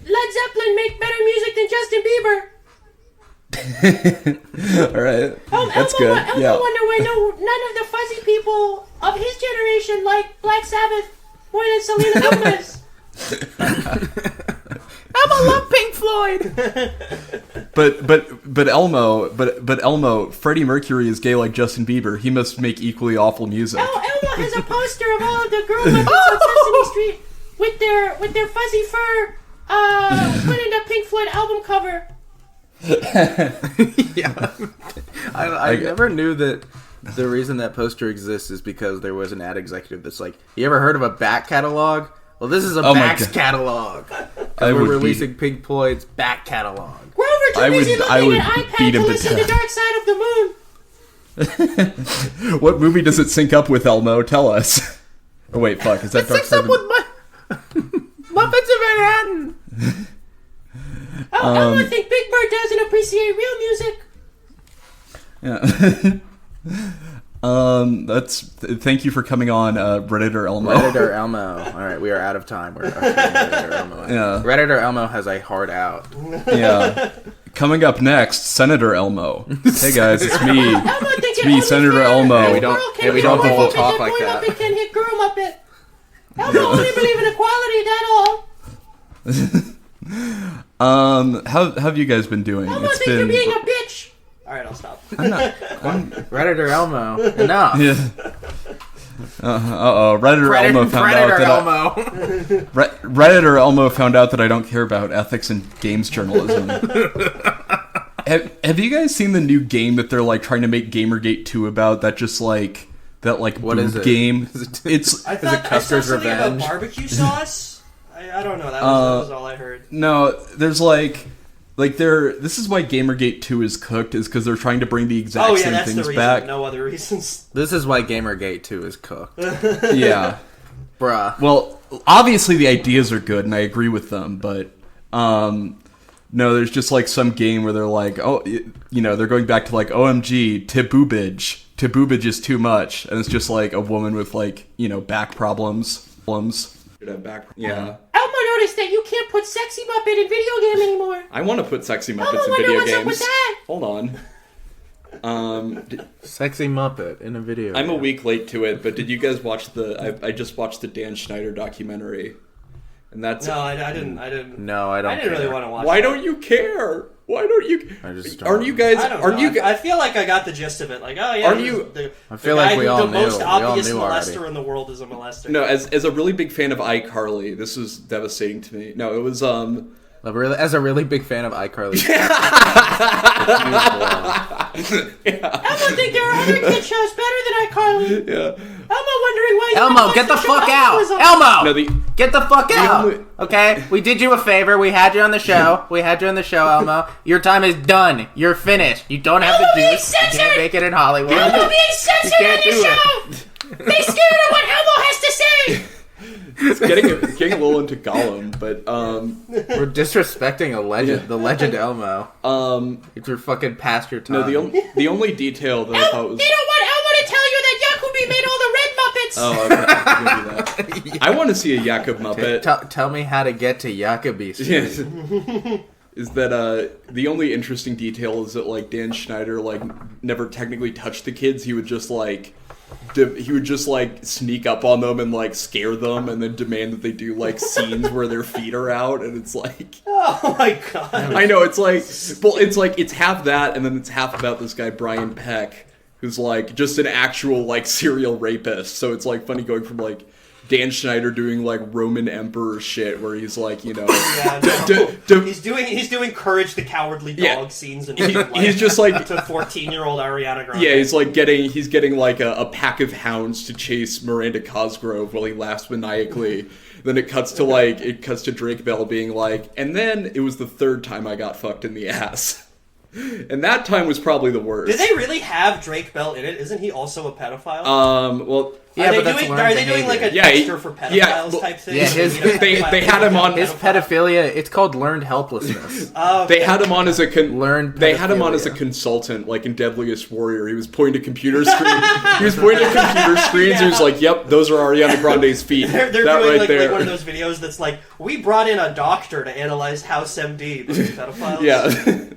Led Zeppelin make better music than Justin Bieber. All right, that's good. Elmo wonder why none of the fuzzy people of his generation like Black Sabbath more than Selena Gomez. Elmo love Pink Floyd. but Elmo, Freddie Mercury is gay like Justin Bieber. He must make equally awful music. Elmo has a poster of all of the girl Muppets on Sesame Street with their fuzzy fur put in the Pink Floyd album cover. Yeah, I never knew that the reason that poster exists is because there was an ad executive that's like, you ever heard of a back catalog? Well, this is a back catalog. We're releasing Pink Floyd's back catalog. Grover, too busy looking at iPad to listen to Dark Side of the Moon. What movie does it sync up with, Elmo? Tell us. Oh wait, fuck, is that Dark Side of the Moon? Muppets of Manhattan. Elmo think Big Bird doesn't appreciate real music. Yeah. Thank you for coming on, Redditor Elmo. Redditor Elmo. All right, we are out of time. We're Redditor Elmo. Yeah. Redditor Elmo has a hard out. Yeah. Coming up next, Senator Elmo. Hey guys, it's me. It's me, Senator Elmo. Yeah, we don't all talk like that. Muppet can hit girl Muppet. Elmo only believe in equality, that's all. How have you guys been doing? Elmo think you're being a bitch. All right, I'll stop. Redditor Elmo. Enough. Yeah. Redditor Elmo found out that Redditor Elmo found out that I don't care about ethics and games journalism. Have you guys seen the new game that they're like trying to make Gamergate 2 about? That just like that like what boob is it? It's I thought I saw something about barbecue sauce. I don't know. That was all I heard. No, there's like this is why Gamergate 2 is cooked, is because they're trying to bring the exact same that's things the reason, back. No other reasons. This is why Gamergate 2 is cooked. Yeah. Bruh. Well, obviously the ideas are good, and I agree with them, but no, there's just like some game where they're like, they're going back to like, OMG, Tiboobage. Tiboobage is too much, and it's just like a woman with like, back problems. Yeah. Elmo noticed that you can't put Sexy Muppet in video game anymore. I want to put Sexy Muppets Elmo in wonder video what's games. up with that. Hold on. Sexy Muppet in a video. I'm a week late to it, but did you guys watch I just watched the Dan Schneider documentary, and that's no, I didn't. No, I don't. I didn't really want to watch. Why don't you care? Why don't you? I just don't. Aren't you guys? I don't know. I feel like I got the gist of it. Like, oh yeah, Aren't you? I feel like we all the knew. most obvious we all knew molester already. in the world is a molester. No, as a really big fan of iCarly, this was devastating to me. No, it was As a really big fan of iCarly. Elmo think there are other kid shows better than iCarly. Yeah. Elmo wondering why. Elmo, get the fuck out! Elmo, No, get the fuck out! only- Okay, we did you a favor. We had you on the show. Elmo. Your time is done. You're finished. You don't have the Elmo being juice. You censored! can't make it in Hollywood. Elmo being censored You on can't the do show. They scared of what Elmo has to say. It's getting a little into Gollum, but We're disrespecting a legend, the legend Elmo. You're fucking past your time. no, the only detail that I thought was. They don't want Elmo to tell you that Yakubi made all the red Muppets. Oh, okay, I'm gonna do that. I want to see a Yakub Muppet. Tell me how to get to Yakubi Street. Yes. Is that the only interesting detail is that like Dan Schneider like never technically touched the kids. He would just like sneak up on them and like scare them and then demand that they do like scenes where their feet are out, and it's like, Oh my god. I know, it's like, well, it's half that and then it's half about this guy Brian Peck who's like just an actual like serial rapist. So it's like funny going from like Dan Schneider doing like Roman Emperor shit where he's like, Yeah, no. He's doing Courage the Cowardly Dog scenes and he's just like to 14-year-old Ariana Grande. Yeah, he's getting like a pack of hounds to chase Miranda Cosgrove while he laughs maniacally. Then it cuts to Drake Bell being like, and then it was the third time I got fucked in the ass. And that time was probably the worst. Did they really have Drake Bell in it? Isn't he also a pedophile? Well... Yeah, are they doing like a Dexter for pedophiles type thing? Yeah, they had him on his pedophilia. It's called learned helplessness. They had him on as a They had him on as a consultant, like in Deadliest Warrior. He was pointing to computer screens. He was pointing to computer screens. He was like, "Yep, those are Ariana Grande's feet." They're doing like one of those videos that's like, "We brought in a doctor to analyze House MD, but pedophiles." Yeah.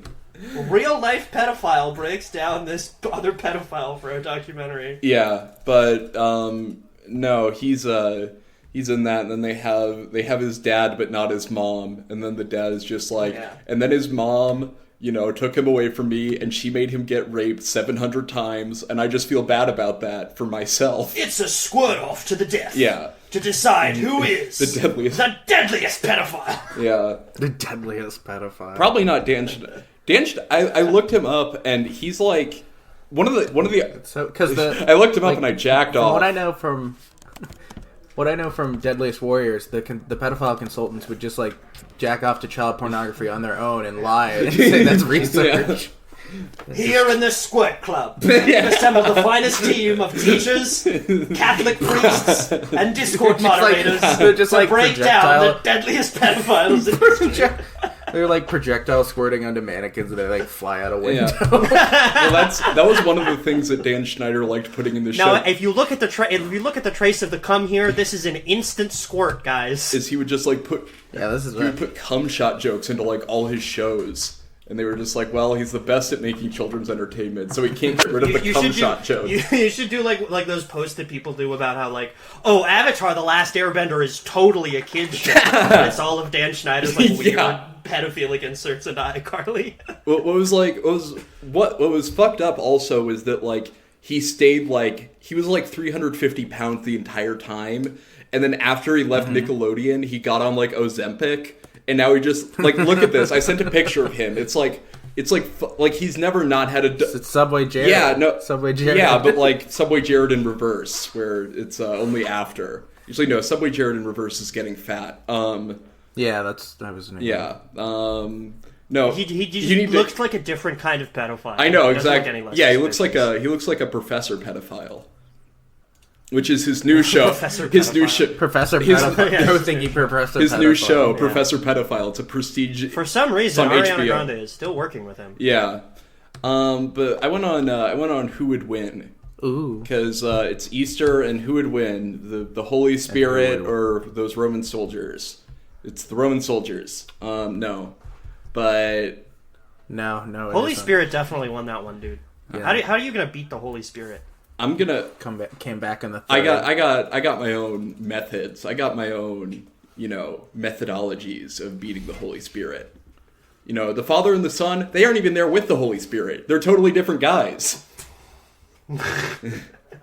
Real life pedophile breaks down this other pedophile for a documentary. Yeah, but no, he's in that, and then they have his dad, but not his mom, and then the dad is just like, and then his mom, took him away from me, and she made him get raped 700 times, and I just feel bad about that for myself. It's a squirt off to the death. Yeah. To decide who is the deadliest pedophile. Yeah. The deadliest pedophile. Probably not Dan. I looked him up, and he's like one of the. So because I looked him up and I jacked off. What I know from Deadliest Warriors, the pedophile consultants would just like jack off to child pornography on their own and lie and say that's research. Here in this squirt club, we assemble the finest team of teachers, Catholic priests, and Discord moderators to break down the deadliest pedophiles. They're like projectile squirting onto mannequins and they like fly out a window. Yeah. Well, that was one of the things that Dan Schneider liked putting in the show. Now, if you look at the trace of the cum here, this is an instant squirt, guys. Is he would just like put would put cum shot jokes into like all his shows. And they were just like, well, he's the best at making children's entertainment, so he can't get rid of the cum shot joke. You should do like those posts that people do about how like, oh, Avatar: The Last Airbender is totally a kid's show. It's all of Dan Schneider's like weird pedophilic inserts into iCarly. What was fucked up also was that like he stayed like he was like 350 pounds the entire time, and then after he left Nickelodeon, he got on like Ozempic. And now he just, like, look at this. I sent a picture of him. It's like he's never not had a... It's Subway Jared. Yeah, no. Subway Jared. Yeah, but like Subway Jared in reverse, where it's only after. Usually, no, Subway Jared in reverse is getting fat. Yeah, that was an Yeah. No, he looks like a different kind of pedophile. I know, exactly. Yeah, he looks like a professor pedophile. Which is his new show. Professor Pedophile. No thinking Professor His Pedophile. New show, Professor Pedophile. It's a prestige. For some reason, Ariana Grande is still working with him. Yeah, but I went on Who Would Win. Ooh, because it's Easter and who would win, the Holy Spirit or those Roman soldiers? It's the Roman soldiers. No. Holy Spirit definitely won that one, dude. Yeah. How are you gonna beat the Holy Spirit? I'm gonna came back in the third. I got my own methods. I got my own, methodologies of beating the Holy Spirit. The Father and the Son, they aren't even there with the Holy Spirit. They're totally different guys.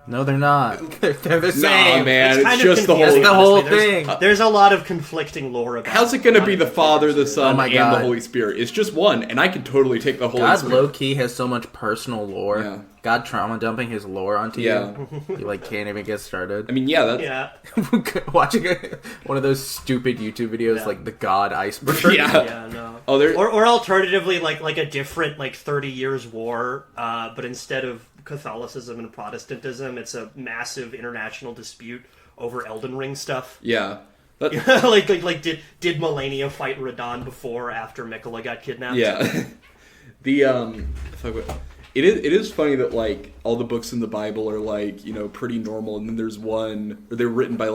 No, they're not. They're the same. Nah, man, it's just the whole thing. There's a lot of conflicting lore about. How's it going to be the Father, the Son, and the Holy Spirit? It's just one, and I can totally take the Holy Spirit. God low-key has so much personal lore. Yeah. God trauma dumping his lore onto you. You can't even get started. I mean, watching one of those stupid YouTube videos like the God iceberg. Yeah, no. Oh, or alternatively, like a different 30 years war, but instead of Catholicism and Protestantism, it's a massive international dispute over Elden Ring stuff. Yeah. Did Melania fight Radon before or after Mikola got kidnapped? Yeah. It is funny that all the books in the Bible are pretty normal, and then there's one, or they're written by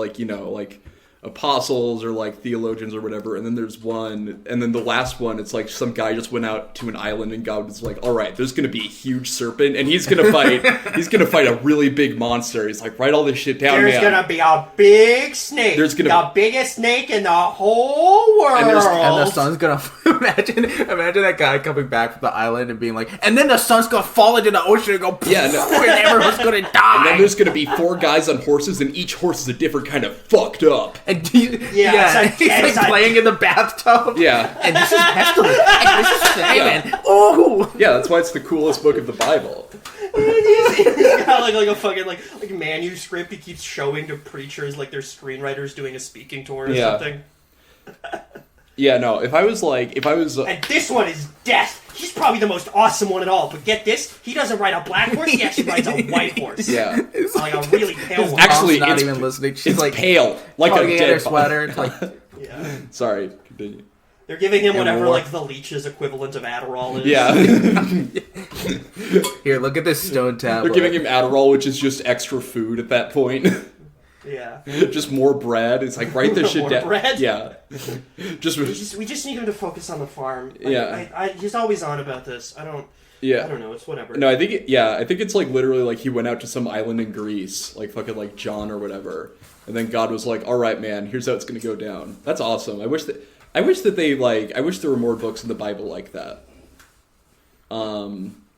apostles or theologians or whatever, and then there's one, and then the last one, it's some guy just went out to an island and God was like, all right, there's gonna be a huge serpent and he's gonna fight a really big monster. He's write all this shit down. There's gonna be a big snake. There's gonna the biggest snake in the whole world. And the sun's gonna imagine that guy coming back from the island and being and then the sun's gonna fall into the ocean and go and everyone's gonna die. And then there's gonna be 4 guys on horses and each horse is a different kind of fucked up. And he's playing in the bathtub. Yeah. And this is pestilence. And this is Simon. Oh. Yeah, that's why it's the coolest book of the Bible. He's got a fucking manuscript he keeps showing to preachers they're screenwriters doing a speaking tour or something. Yeah, no. If I was And this one is death. He's probably the most awesome one at all. But get this, he doesn't ride a black horse. He actually rides a white horse. Yeah, like a really pale one. actually, not it's even listening. She's like pale, like a at dead her sweater. It's like, yeah. Sorry, continue. They're giving him whatever, war. like, the leech's equivalent of Adderall is. Yeah. here, look at this stone tablet. They're giving him Adderall, which is just extra food at that point. Yeah. Just more bread. It's like, write this shit More down. bread? Yeah. We just need him to focus on the farm. Like, Yeah. he's always on about this. I don't know. It's whatever. No, I think it's like literally like he went out to some island in Greece, like fucking like John or whatever, and then God was like, "All right, man, here's how it's gonna go down." That's awesome. I wish there were more books in the Bible like that.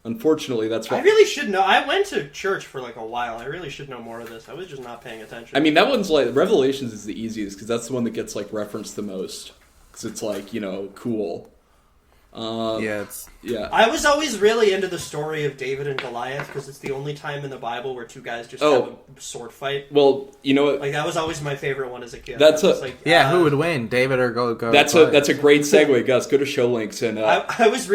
Unfortunately, that's what I really should know. I went to church for like a while. I really should know more of this. I was just not paying attention. I mean, that one's like Revelations is the easiest because that's the one that gets like referenced the most because it's like cool. Yeah. I was always really into the story of David and Goliath because it's the only time in the Bible where two guys just have a sword fight. Well, you know what? Like that was always my favorite one as a kid. That's who would win, David or go? That's a great segue, Gus. Go to show links and. I was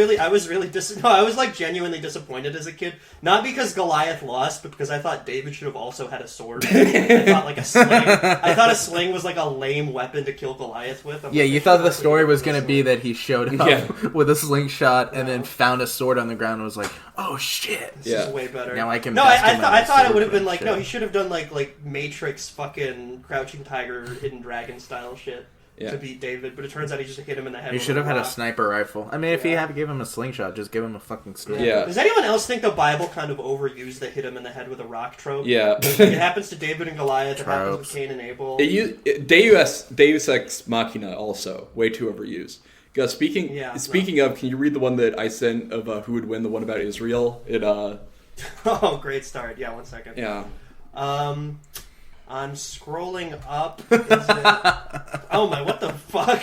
like genuinely disappointed as a kid, not because Goliath lost, but because I thought David should have also had a sword. I thought like a sling. I thought a sling was like a lame weapon to kill Goliath with. You thought the story was going to be that he showed up with a slingshot and then found a sword on the ground and was like, "Oh shit, this is way better." Now I can. No, I thought it would have been like he should have done like Matrix, fucking Crouching Tiger, Hidden Dragon style shit to beat David. But it turns out he just hit him in the head. He should have had a sniper rifle. I mean, if he had to give him a slingshot, just give him a fucking sniper. Yeah. Does anyone else think the Bible kind of overused the hit him in the head with a rock trope? Yeah. It happens to David and Goliath. It happens with Cain and Abel. Deus Ex Machina also way too overused. Gus, speaking of, can you read the one that I sent of who would win? The one about Israel. Oh, great start. Yeah, 1 second. Yeah. I'm scrolling up. Oh my, what the fuck?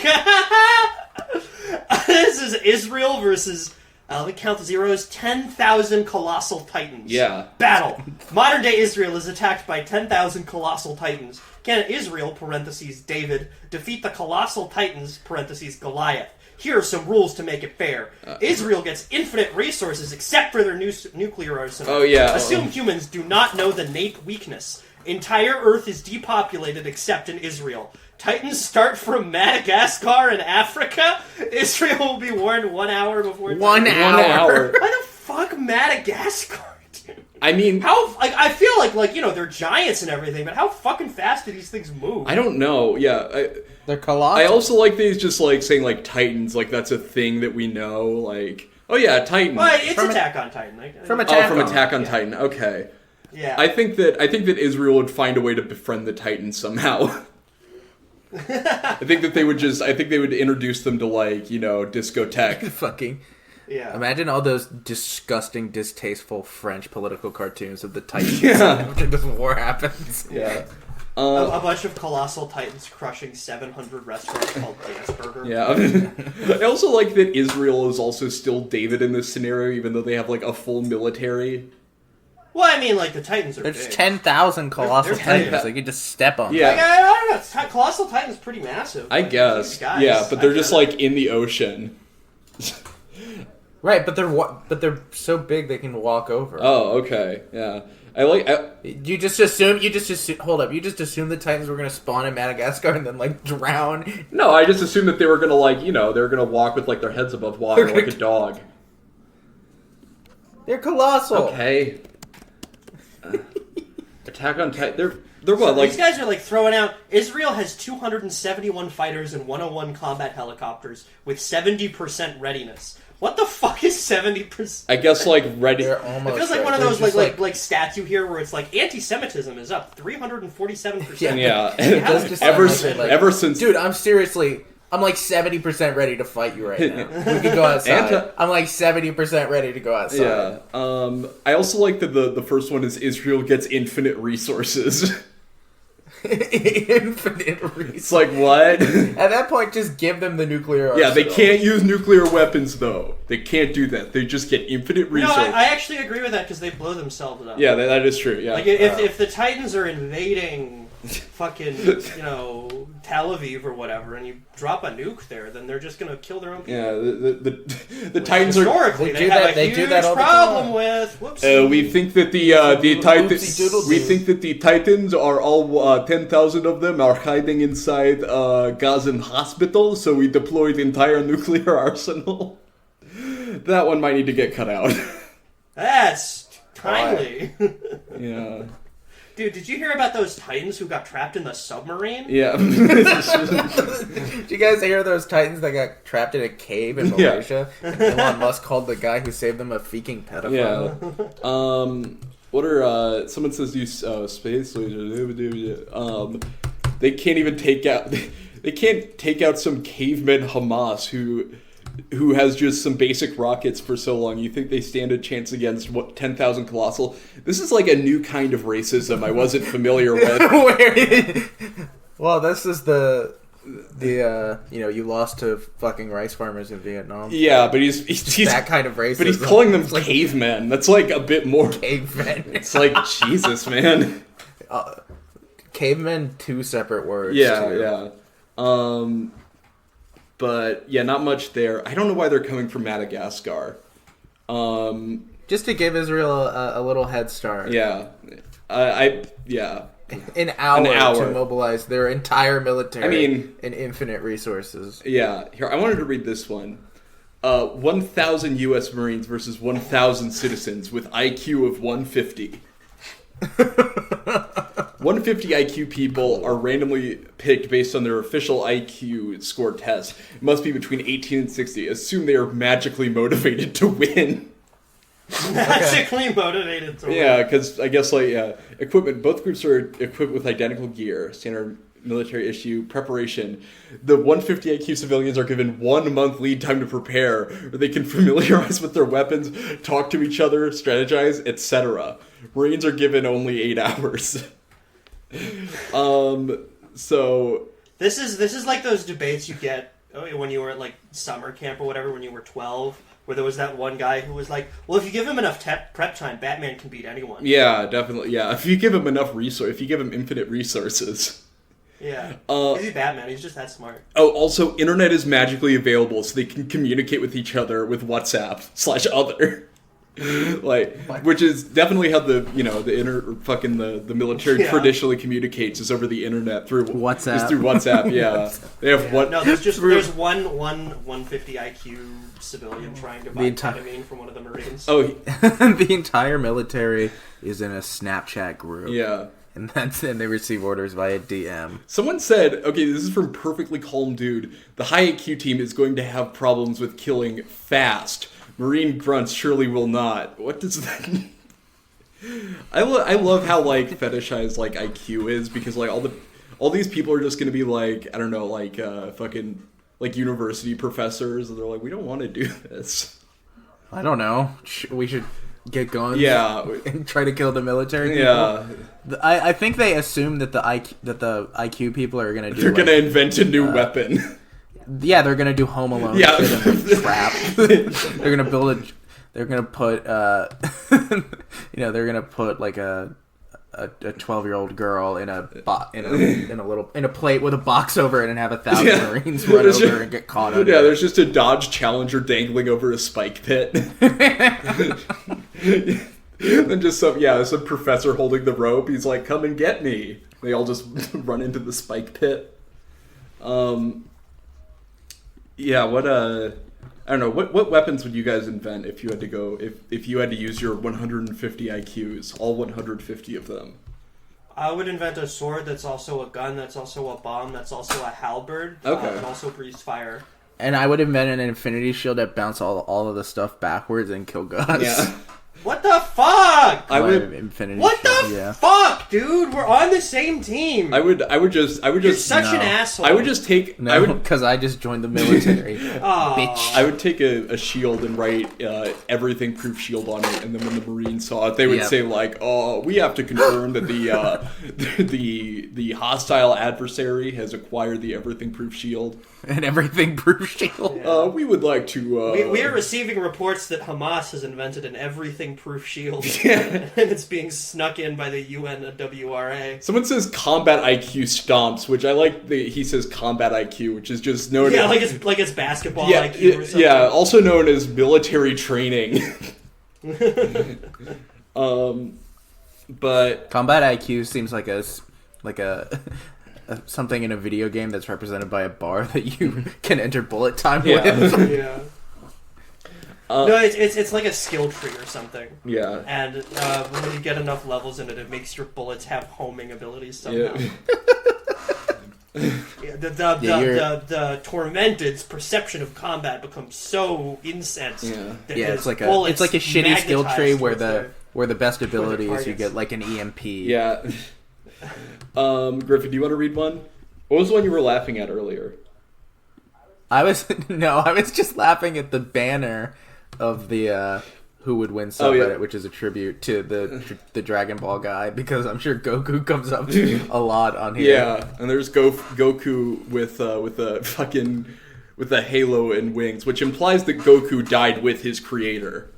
This is Israel versus, let me count the zeros, 10,000 colossal titans. Yeah. Battle. Modern day Israel is attacked by 10,000 colossal titans. Can Israel, parentheses David, defeat the colossal titans, parentheses Goliath? Here are some rules to make it fair. Israel gets infinite resources except for their nuclear arsenal. Oh, yeah. Assume humans do not know the innate weakness. Entire Earth is depopulated except in Israel. Titans start from Madagascar in Africa. Israel will be warned 1 hour before. 1 hour. Why the fuck Madagascar? Dude? I mean, I feel like they're giants and everything, but how fucking fast do these things move? I don't know. Yeah, they're colossal. I also like these just like saying like Titans, like that's a thing that we know. Like, oh yeah, Titan. Well, it's Attack on Titan. From Attack on Titan. Okay. Yeah. I think that Israel would find a way to befriend the Titans somehow. I think they would introduce them to like discotheque. Fucking. Yeah. Imagine all those disgusting, distasteful French political cartoons of the Titans Yeah. after this war happens. Yeah. A bunch of colossal titans crushing 700 restaurants called Dance Burger. Yeah. I also like that Israel is also still David in this scenario, even though they have like a full military. Well, I mean, like the Titans are There's big. 10,000 colossal They're Titans. They could just step on. Yeah. Like, I don't know. Colossal Titan's pretty massive. I guess. Yeah, but they're just like in the ocean. Right, but they're so big they can walk over. Oh, okay. Yeah. You just assume hold up, you just assume the Titans were gonna spawn in Madagascar and then like drown. No, I just assumed that they were gonna they were gonna walk with like their heads above water like a dog. They're colossal. Okay. Attack on Titan. They're what? Like these guys are like throwing out. Israel has 271 fighters and 101 combat helicopters with 70% readiness. What the fuck is 70%? I guess like ready. They're almost. It feels like one of those like statue here where it's like anti-Semitism is up 347%. Yeah. Ever since, dude, I'm like 70% ready to fight you right now. We could go outside. I'm like 70% ready to go outside. Yeah. I also like that the first one is Israel gets infinite resources. Infinite resources. It's like, what? At that point, just give them the nuclear arsenal. Yeah, they can't use nuclear weapons, though. They can't do that. They just get infinite resources. No, I actually agree with that because they blow themselves up. Yeah, that is true, yeah. Like, if the Titans are invading fucking, Tel Aviv or whatever, and you drop a nuke there, then they're just going to kill their own people. Yeah, the Titans are historically they have a huge problem with. Whoops. We think that the Titans. We think that the Titans are all 10,000 of them are hiding inside Gazan hospital. So we deployed the entire nuclear arsenal. That one might need to get cut out. That's timely. Yeah. Dude, did you hear about those Titans who got trapped in the submarine? Yeah. Did you guys hear those Titans that got trapped in a cave in Malaysia? Yeah. And Elon Musk called the guy who saved them a feking pedophile. Yeah. What are someone says use space laser? They can't even take out. They can't take out some caveman Hamas who has just some basic rockets for so long. You think they stand a chance against 10,000 colossal? This is like a new kind of racism I wasn't familiar with. Well, this is the you lost to fucking rice farmers in Vietnam. Yeah, but he's that kind of racism. But he's calling them like cavemen. That's like a bit more cavemen. It's like Jesus, man. Cavemen, two separate words. Yeah, too. Yeah. But yeah, not much there. I don't know why they're coming from Madagascar. Just to give Israel a little head start. Yeah, yeah. An hour to mobilize their entire military. And infinite resources. Yeah. Here, I wanted to read this one. 1,000 U.S. Marines versus 1,000 citizens with IQ of 150. 150 IQ people are randomly picked based on their official IQ score test. It must be between 18 and 60. Assume they are magically motivated to win. Magically motivated to win. Yeah, because I guess equipment. Both groups are equipped with identical gear, standard military issue preparation. The 150 IQ civilians are given 1 month lead time to prepare, where they can familiarize with their weapons, talk to each other, strategize, etc. Marines are given only 8 hours. So this is like those debates you get when you were at like summer camp or whatever when you were 12, where there was that one guy who was like, well, if you give him enough prep time, Batman can beat anyone. Yeah, definitely. Yeah, if you give him enough if you give him infinite resources. Yeah. He's Batman. He's just that smart. Oh, also, internet is magically available, so they can communicate with each other with WhatsApp/other. Which is definitely how the military traditionally communicates, is over the internet through WhatsApp. Is through WhatsApp, yeah. They have No, there's one 150 IQ civilian trying to buy ketamine from one of the Marines. Oh, the entire military is in a Snapchat group. Yeah. And they receive orders via DM. Someone said, okay, this is from Perfectly Calm Dude, the high IQ team is going to have problems with killing fast. Marine grunts surely will not. What does that mean? I love how fetishized IQ is, because all these people are just going to be fucking university professors, and they're like, we don't want to do this. I don't know. We should get guns. Yeah, and try to kill the military people. Yeah. I think they assume that the IQ people are going to do. They're going to invent a new weapon. Yeah, they're gonna do Home Alone. Yeah, trap. They're gonna build They're gonna put. They're gonna put like a 12-year-old girl in a plate with a box over it and have 1,000 Marines run over and get caught under. Yeah, there's just a Dodge Challenger dangling over a spike pit. And just some professor holding the rope. He's like, "Come and get me." They all just run into the spike pit. I don't know. What weapons would you guys invent if you had to go if you had to use your 150 IQs, all 150 of them? I would invent a sword that's also a gun, that's also a bomb, that's also a halberd, and also breathes fire. And I would invent an infinity shield that bounce all of the stuff backwards and kill gods. Yeah. What the fuck? Fuck, dude? We're on the same team. I would just. You're such an asshole. I would just take. Because I just joined the military. Bitch. I would take a shield and write everything proof shield on it, and then when the Marines saw it, they would say like, "Oh, we have to confirm that the hostile adversary has acquired the everything proof shield." An everything proof shield. We would like to. We are receiving reports that Hamas has invented an everything lightning-proof shield, and it's being snuck in by the UNWRA. Someone says combat IQ stomps, which I like. He says combat IQ, which is just known. Yeah, like it's basketball IQ or something. Yeah, also known as military training. But combat IQ seems like a something in a video game that's represented by a bar that you can enter bullet time with. Yeah. No, it's like a skill tree or something. Yeah. And when you get enough levels in it, it makes your bullets have homing abilities somehow. Yeah. The Tormented's perception of combat becomes so incensed. That it's like a shitty skill tree where the best abilities you get like an EMP. Yeah. Griffin, do you want to read one? What was the one you were laughing at earlier? I was just laughing at the banner of the Who Would Win subreddit, which is a tribute to the Dragon Ball guy, because I'm sure Goku comes up a lot on here. Yeah, and there's Goku with a halo and wings, which implies that Goku died with his creator.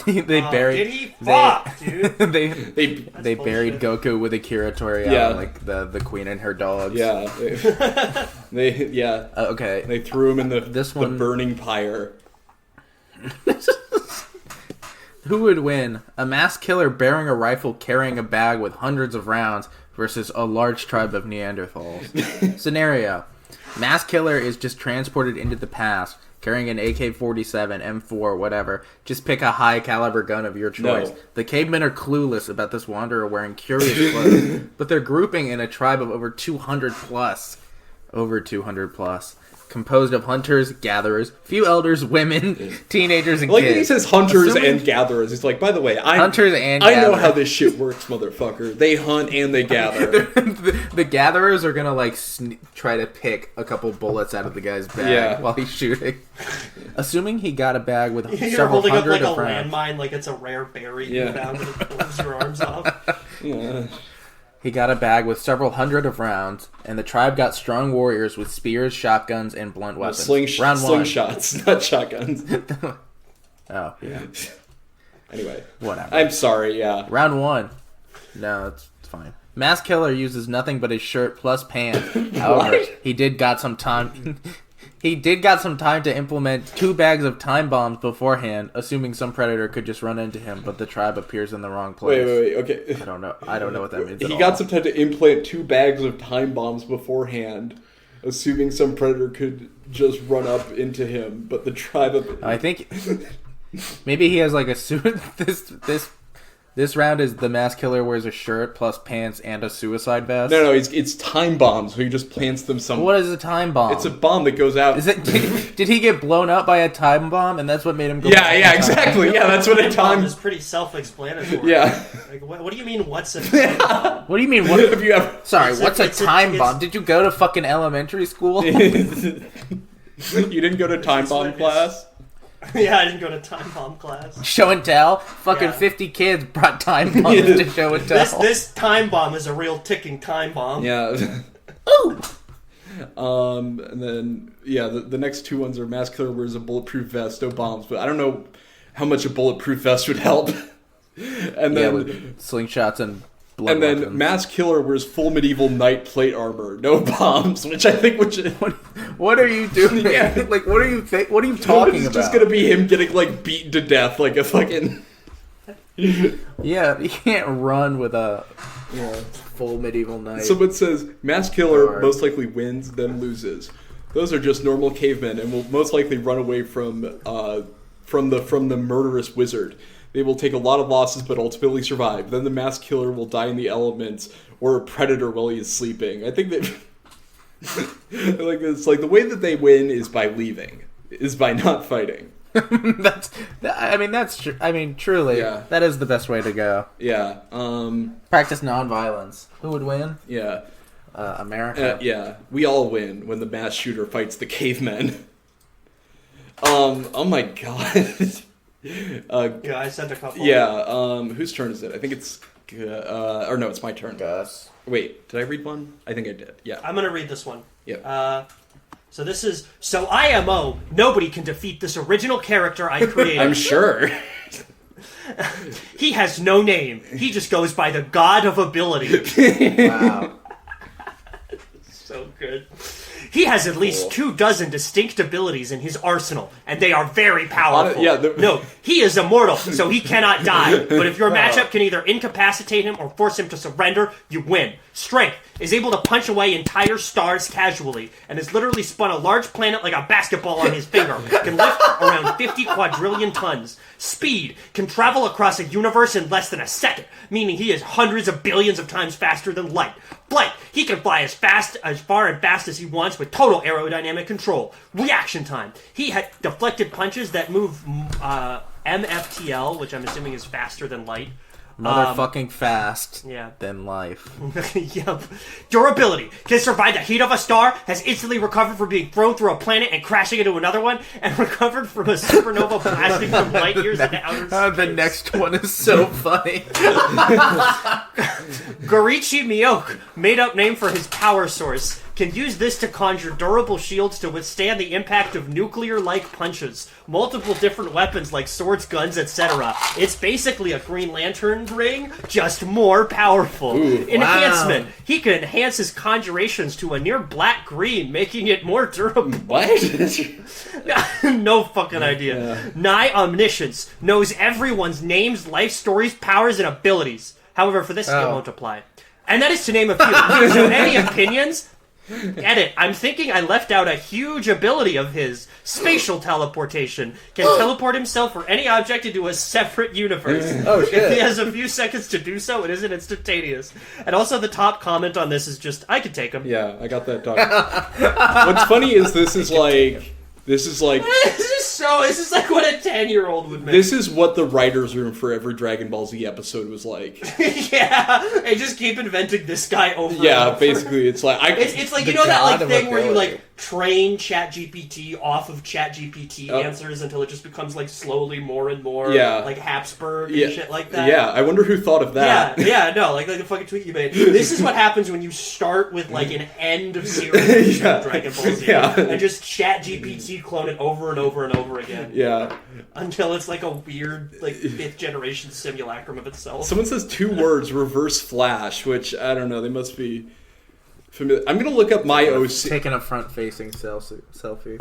They buried. Did he? Fuck, dude. They buried Goku with Akira Toriyama, like the queen and her dogs. Yeah. Okay. They threw him in the burning pyre. Who would win? A mass killer bearing a rifle carrying a bag with hundreds of rounds versus a large tribe of Neanderthals. Scenario. Mass killer is just transported into the past, carrying an AK-47, M4, whatever. Just pick a high-caliber gun of your choice. No. The cavemen are clueless about this wanderer wearing curious clothes, but they're grouping in a tribe of over 200 plus. Over 200 plus. Composed of hunters, gatherers, few elders, women, teenagers, and kids. Like he says hunters and gatherers. He's like, by the way, hunters and I know how this shit works, motherfucker. They hunt and they gather. the gatherers are gonna try to pick a couple bullets out of the guy's bag while he's shooting. Assuming he got a bag with several hundred of rounds. You're holding up a landmine like it's a rare berry you found and it pulls your arms off. Yeah. He got a bag with several hundred of rounds, and the tribe got strong warriors with spears, shotguns, and blunt weapons. Round one. Slingshots, not shotguns. Oh, yeah. Anyway. Whatever. I'm sorry, yeah. Round one. No, it's fine. Mass killer uses nothing but his shirt plus pants. However, he did got some time... He did got some time to implement 2 bags of time bombs beforehand, assuming some predator could just run into him, but the tribe appears in the wrong place. Wait, okay. I don't know what that means He got some time to implant 2 bags of time bombs beforehand, assuming some predator could just run up into him, but the tribe... I think... Maybe he has like a suit... This round is the mass killer wears a shirt plus pants and a suicide vest. No, it's time bombs. So he just plants them somewhere. What is a time bomb? It's a bomb that goes out. Is it? Did he get blown up by a time bomb, and that's what made him go? Yeah, exactly. Yeah, that's what a time bomb is. Pretty self-explanatory. Yeah. Like, what do you mean? What's a time bomb? What do you mean? What have you ever? Sorry, what's a time bomb? Did you go to fucking elementary school? You didn't go to time bomb class? Yeah, I didn't go to time bomb class. Show and tell? Fucking 50 kids brought time bombs to show and tell. This time bomb is a real ticking time bomb. Yeah. Ooh! And then, the next 2 ones are mass killer wears a bulletproof vest, no bombs, but I don't know how much a bulletproof vest would help. And then with slingshots and blood and then weapons. mass killer wears full medieval knight plate armor, no bombs, which I think what are you doing? Yeah. Like, what are you talking about? It's just gonna be him getting beaten to death like a fucking. Yeah, you can't run with a full medieval knight. Someone says mass killer most likely wins, then loses. Those are just normal cavemen and will most likely run away from the murderous wizard. They will take a lot of losses, but ultimately survive. Then the mass killer will die in the elements, or a predator while he is sleeping. I think that, it's like the way that they win is by leaving, is by not fighting. That's true. I mean, truly, that is the best way to go. Yeah. Practice nonviolence. Who would win? Yeah. America. Yeah. We all win when the mass shooter fights the cavemen. Oh my god. I sent a couple. Yeah, whose turn is it? I think it's... or no, it's my turn. Gus. Wait, did I read one? I think I did, yeah. I'm gonna read this one. Yeah. So this is... So IMO, nobody can defeat this original character I created. I'm sure. He has no name. He just goes by the God of Ability. Wow. So good. He has at least 24 distinct abilities in his arsenal, and they are very powerful. No, he is immortal, so he cannot die. But if your matchup can either incapacitate him or force him to surrender, you win. Strength is able to punch away entire stars casually, and has literally spun a large planet like a basketball on his finger. Can lift around 50 quadrillion tons. Speed can travel across a universe in less than a second, meaning he is hundreds of billions of times faster than light. Flight, he can fly as far and fast as he wants with total aerodynamic control. Reaction time, he had deflected punches that move MFTL, which I'm assuming is faster than light. Motherfucking fast yeah. than life. Yep. Durability. Can survive the heat of a star, has instantly recovered from being thrown through a planet and crashing into another one, and recovered from a supernova blasting from light years into outer space. The next one is so funny. Gorichi Miyoke, made-up name for his power source, can use this to conjure durable shields to withstand the impact of nuclear-like punches. Multiple different weapons like swords, guns, etc. It's basically a Green Lantern ring, just more powerful. Enhancement. Wow. He can enhance his conjurations to a near black-green, making it more durable. What? No fucking idea. Yeah. Nigh Omniscience. Knows everyone's names, life stories, powers, and abilities. However, for this, it won't apply. And that is to name a few. So any opinions? Edit. I'm thinking I left out a huge ability of his. Spatial teleportation. Can teleport himself or any object into a separate universe. Oh, shit. If he has a few seconds to do so, it isn't instantaneous. And also the top comment on this is just, I could take him. Yeah, I got that dog. What's funny is this is like This is like this is like what a 10-year-old would make. This is what the writer's room for every Dragon Ball Z episode was like. Yeah, they just keep inventing this guy over. Yeah, and over. Basically, it's like it's like, you know that like thing where you like train ChatGPT off of ChatGPT answers until it just becomes like slowly more and more like Habsburg and shit like that. Yeah, I wonder who thought of that. Like the fucking tweet you made. This is what happens when you start with like an end of series of Dragon Ball Z and just ChatGPT clone it over and over and over again. Yeah. Until it's like a weird like 5th generation simulacrum of itself. Someone says 2 words, reverse flash, which I don't know, they must be familiar. I'm gonna look up my OC. Taking a front-facing selfie.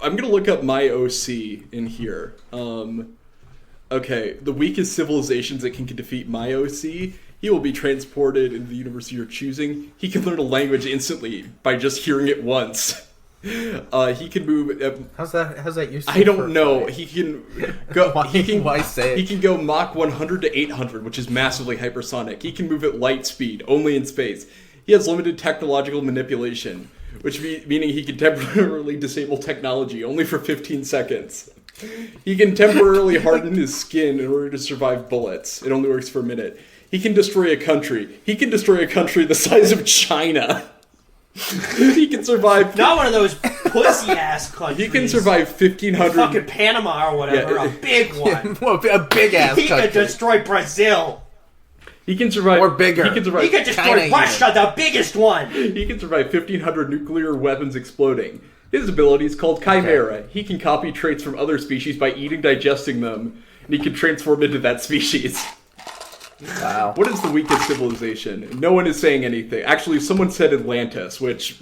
I'm gonna look up my OC in here. Okay, the weakest civilizations that can defeat my OC. He will be transported into the universe you're choosing. He can learn a language instantly by just hearing it once. He can move. How's that useful? I don't know. He can go. Why say it? He can go Mach 100 to 800, which is massively hypersonic. He can move at light speed, only in space. He has limited technological manipulation, which meaning he can temporarily disable technology only for 15 seconds. He can temporarily harden his skin in order to survive bullets. It only works for a minute. He can destroy a country. He can destroy a country the size of China. He can survive. Not one of those pussy ass countries. He can survive 1,500. Fucking Panama or whatever, a big one. A big ass country. He can destroy Brazil. He can survive. Or bigger. He can survive. He can destroy Russia, the biggest one. He can survive 1,500 nuclear weapons exploding. His ability is called Chimera. Okay. He can copy traits from other species by eating, digesting them, and he can transform into that species. Wow. What is the weakest civilization? No one is saying anything. Actually, someone said Atlantis, which...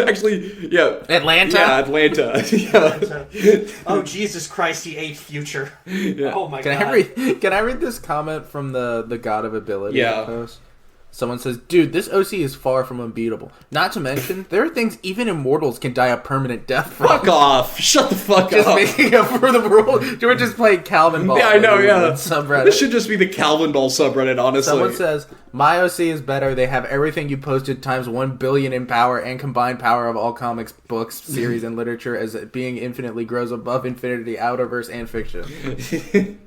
Actually, yeah. Atlanta? Yeah, Atlanta. Yeah. Oh, Jesus Christ, he ate future. Yeah. Oh, my God. Can I read this comment from the God of Ability post? Someone says, dude, this OC is far from unbeatable. Not to mention, there are things even immortals can die a permanent death from. Fuck off. Shut the fuck just up. Just making up for the world. We're just playing Calvin Ball. Yeah, I know, Subreddit. This should just be the Calvin Ball subreddit, honestly. Someone says, my OC is better. They have everything you posted times 1 billion in power and combined power of all comics, books, series, and literature as being infinitely grows above infinity, outerverse, and fiction.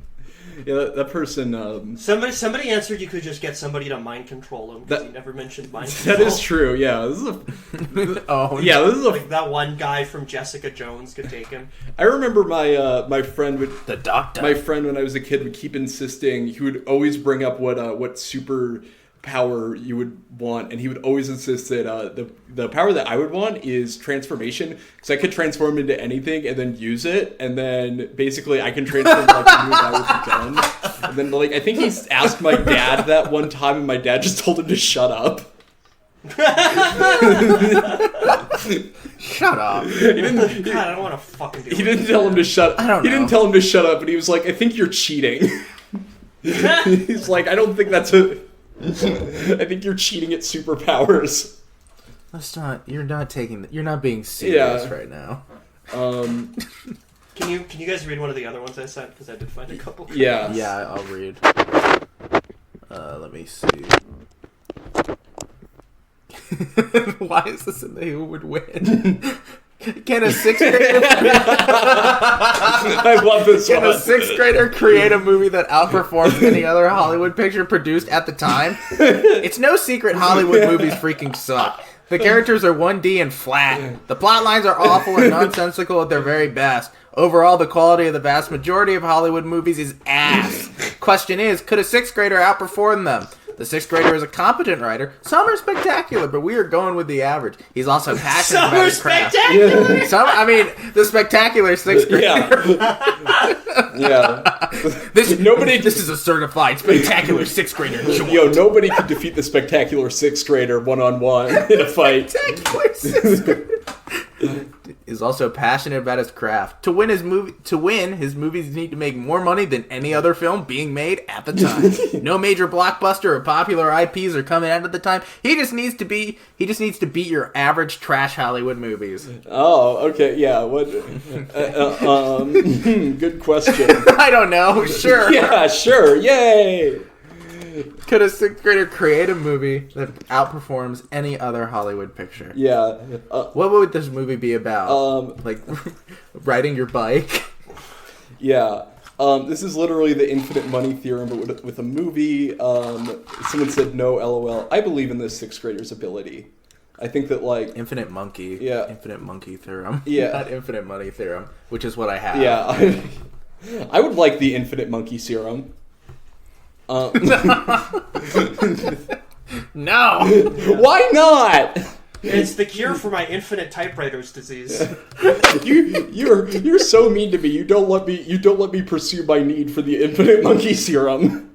Yeah, that person... Somebody answered you could just get somebody to mind control him, because he never mentioned mind control. That is true, yeah. This is a... this is a... Like that one guy from Jessica Jones could take him. I remember my friend would... The doctor. My friend, when I was a kid, would keep insisting... He would always bring up what super power you would want, and he would always insist that the power that I would want is transformation, because I could transform into anything and then use it, and then basically I can transform like a new guy with a gun. And then like I think he asked my dad that one time, and my dad just told him to shut up. Shut up. God, I don't want to fucking do He didn't tell him to shut. I don't know. He didn't tell him to shut up, but he was like, "I think you're cheating." He's like, "I don't think that's a. I think you're cheating at superpowers." That's not. You're not being serious right now. Can you guys read one of the other ones I sent? Because I did find a couple. Yeah. Yeah, I'll read. Let me see. Why is this in the Who Would Win? Can a sixth grader? I love this one. Can a sixth grader create a movie that outperforms any other Hollywood picture produced at the time? It's no secret Hollywood movies freaking suck. The characters are 1D and flat. The plot lines are awful and nonsensical at their very best. Overall, the quality of the vast majority of Hollywood movies is ass. Question is, could a sixth grader outperform them? The sixth grader is a competent writer. Some are spectacular, but we are going with the average. He's also passionate about his craft. Spectacular? The spectacular sixth grader. Yeah. This is a certified spectacular sixth grader. Yo, nobody could defeat the spectacular sixth grader one-on-one in a fight. Spectacular sixth grader. Is also passionate about his craft. To win, his movies need to make more money than any other film being made at the time. No major blockbuster or popular IPs are coming out at the time. He just needs to beat your average trash Hollywood movies. Oh, okay, yeah. What? Good question. I don't know. Sure. Yeah, sure. Yay. Could a sixth grader create a movie that outperforms any other Hollywood picture? Yeah. What would this movie be about? Like riding your bike? Yeah. This is literally the infinite money theorem, but with a movie. Someone said no, LOL. I believe in this sixth grader's ability. I think that like infinite monkey. Yeah. Infinite monkey theorem. Yeah. Not infinite money theorem, which is what I have. Yeah. I would like the infinite monkey serum. No. Why not? It's the cure for my infinite typewriter's disease. You're so mean to me. You don't let me pursue my need for the infinite monkey serum.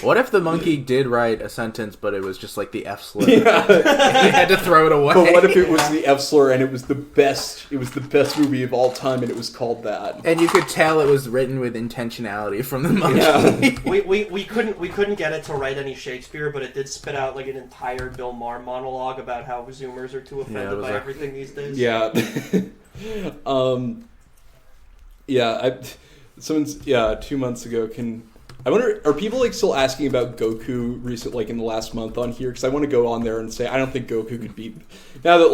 What if the monkey did write a sentence, but it was just like the F slur? Yeah. And he had to throw it away. But what if it was the F slur and it was the best? It was the best movie of all time, and it was called that. And you could tell it was written with intentionality from the monkey. Yeah. we couldn't get it to write any Shakespeare, but it did spit out like an entire Bill Maher monologue about how Zoomers are too offended by everything these days. Yeah. Yeah. 2 months ago. I wonder, are people like still asking about Goku recent, like in the last month on here? Because I want to go on there and say I don't think Goku could beat. Now that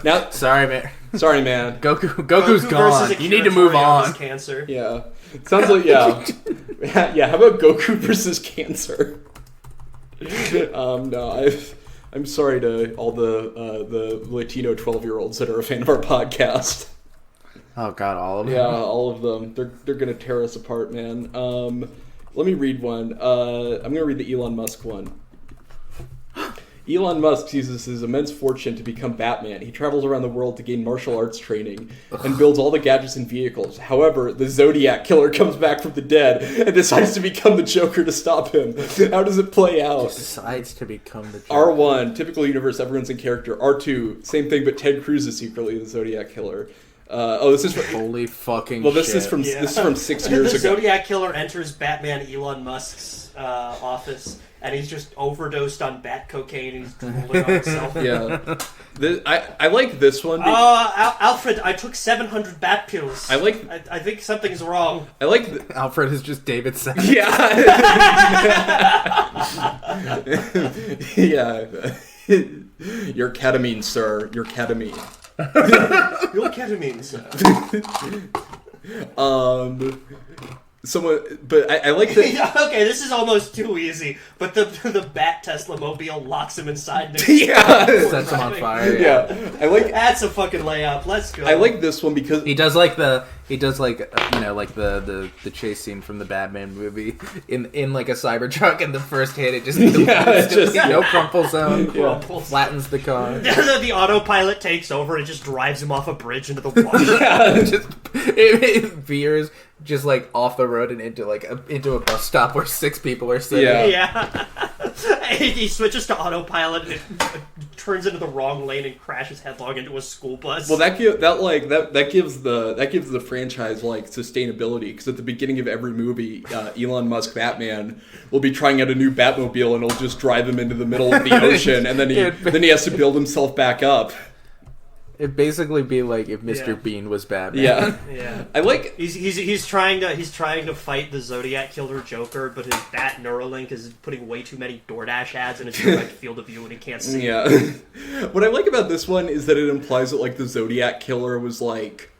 now. Sorry, man. Goku Goku's gone. You need to move on. Cancer. Yeah. It sounds like yeah. Yeah. How about Goku versus cancer? No, I'm sorry to all the Latino 12-year-olds that are a fan of our podcast. Oh God, all of them. Yeah, all of them. They're gonna tear us apart, man. Let me read one. I'm gonna read the Elon Musk one. Elon Musk uses his immense fortune to become Batman. He travels around the world to gain martial arts training and builds all the gadgets and vehicles. However, the Zodiac Killer comes back from the dead and decides to become the Joker to stop him. How does it play out? Decides to become the Joker. R1, typical universe, everyone's in character. R2, same thing, but Ted Cruz is secretly the Zodiac Killer. This is holy fucking. Well, this shit. is from 6 years the ago. Zodiac Killer enters Batman Elon Musk's office, and he's just overdosed on bat cocaine. And he's drooling on himself. Yeah, I like this one. Alfred, I took 700 bat pills. I think something's wrong. I like Alfred is just David Sack. Yeah. Yeah. Your ketamine, sir. Your ketamine. Your ketamine, sir. But I like that. Okay, this is almost too easy. But the Bat Tesla mobile locks him inside. Yeah, sets him on fire. Yeah, I like. That's a fucking layup. Let's go. I like this one because he does like the He does like like the chase scene from the Batman movie in like a Cybertruck, and the first hit it just no crumple zone, flattens the car. The autopilot takes over and just drives him off a bridge into the water. it veers just like off the road and into a bus stop where 6 people are sitting. Yeah. He switches to autopilot and it turns into the wrong lane and crashes headlong into a school bus. Well, that gives the franchise like sustainability, because at the beginning of every movie, Elon Musk Batman will be trying out a new Batmobile and it'll just drive him into the middle of the ocean, and then he has to build himself back up. It'd basically be like if Mr. Bean was Batman. Yeah. I like he's trying to fight the Zodiac Killer Joker, but his bat Neuralink is putting way too many DoorDash ads in his direct field of view, and he can't see. Yeah. What I like about this one is that it implies that like the Zodiac Killer was like.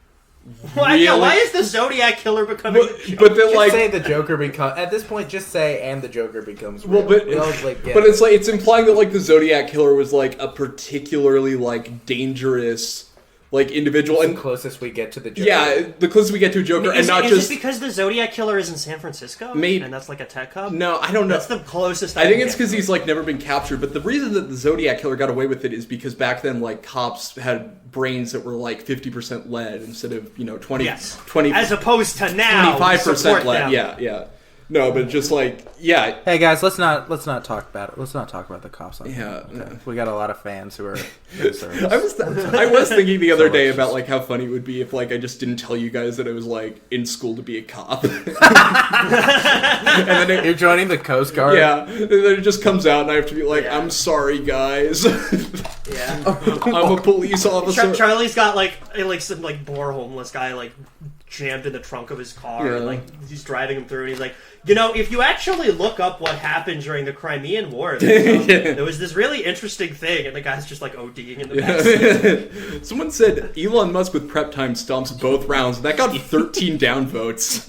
Why is the Zodiac Killer becoming? But then, like, say the Joker becomes at this point. Just say and the Joker becomes. Real. Well, but it's implying that like the Zodiac Killer was like a particularly like dangerous like individual, and the closest we get to the Joker. Yeah, the closest we get to a Joker, is just it because the Zodiac Killer is in San Francisco, maybe, and that's like a tech hub. No, I don't know. That's the closest. I think it's because he's like never been captured. But the reason that the Zodiac Killer got away with it is because back then like cops had brains that were like 50% lead instead of 20 as opposed to now 25% lead. Yeah. No, but just like Hey guys, let's not talk about it. Let's not talk about the cops. Okay. We got a lot of fans who are. In service. I was thinking the other day about like how funny it would be if like I just didn't tell you guys that I was like in school to be a cop. And then you're joining the Coast Guard. Yeah, and then it just comes out, and I have to be like, I'm sorry, guys. I'm a police officer. Charlie's got like some like poor homeless guy like jammed in the trunk of his car, and like he's driving him through, and he's like, if you actually look up what happened during the Crimean War, there was this really interesting thing, and the guy's just like ODing in the backseat. Someone said Elon Musk with prep time stomps both rounds, and that got 13 downvotes.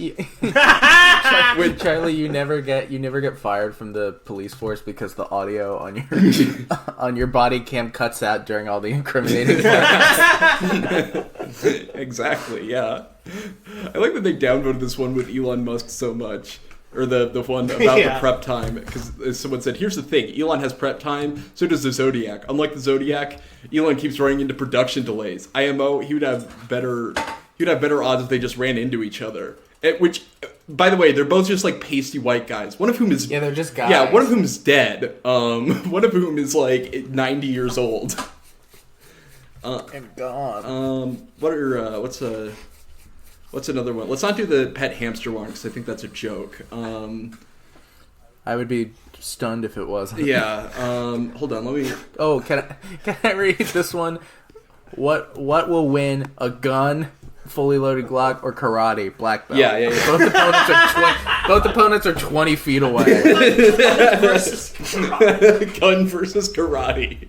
Wait, Charlie, you never get fired from the police force because the audio on your body cam cuts out during all the incriminating parts. Exactly, yeah. I like that they downvoted this one with Elon Musk so much. Or the one about the prep time, because someone said, here's the thing, Elon has prep time, so does the Zodiac. Unlike the Zodiac, Elon keeps running into production delays. IMO, he would have better odds if they just ran into each other. Which, by the way, they're both just like pasty white guys. One of whom is they're just guys. Yeah, one of whom is dead. One of whom is like 90 years old. And gone. What's another one? Let's not do the pet hamster one, because I think that's a joke. I would be stunned if it wasn't. Yeah. Hold on. Let me. Oh, can I read this one? What will win? A gun, fully loaded Glock, or karate? Black belt. Yeah. Both opponents are 20 feet away. Gun versus karate.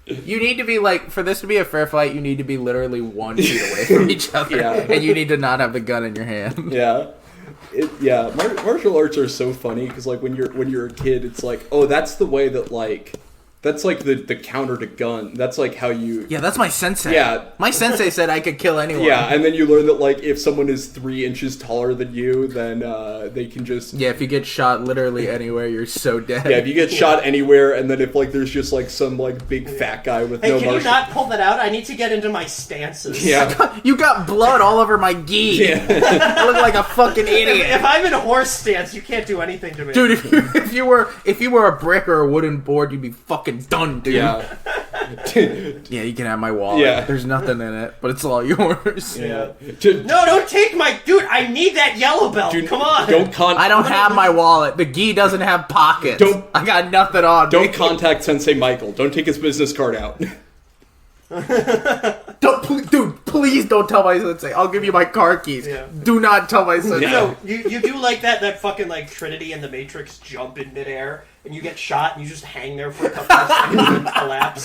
You need to be like, for this to be a fair fight, you need to be literally 1 feet away from each other, and you need to not have the gun in your hand. Yeah, martial arts are so funny because like when you're a kid, it's like, oh, that's the way that like. That's like the counter to gun. That's like how you... Yeah, that's my sensei. Yeah. My sensei said I could kill anyone. Yeah, and then you learn that like if someone is 3 inches taller than you, then they can just... Yeah, if you get shot literally anywhere, you're so dead. Yeah, if you get shot anywhere, and then if like there's just like some like big fat guy with no can you not pull that out? I need to get into my stances. Yeah. You got blood all over my gi. Yeah. I look like a fucking idiot. If I'm in a horse stance, you can't do anything to me. Dude, if you were a brick or a wooden board, you'd be fucking done, dude. Yeah. Yeah, you can have my wallet. Yeah. There's nothing in it, but it's all yours. Yeah. No, don't take my... Dude, I need that yellow belt. Dude, come on. I don't have my wallet. The gi doesn't have pockets. I got nothing on. Don't contact Sensei Michael. Don't take his business card out. Please don't tell my sensei. I'll give you my car keys. Yeah. Do not tell my sensei. No, you do like that fucking like Trinity and the Matrix jump in midair, and you get shot, and you just hang there for a couple of seconds and collapse.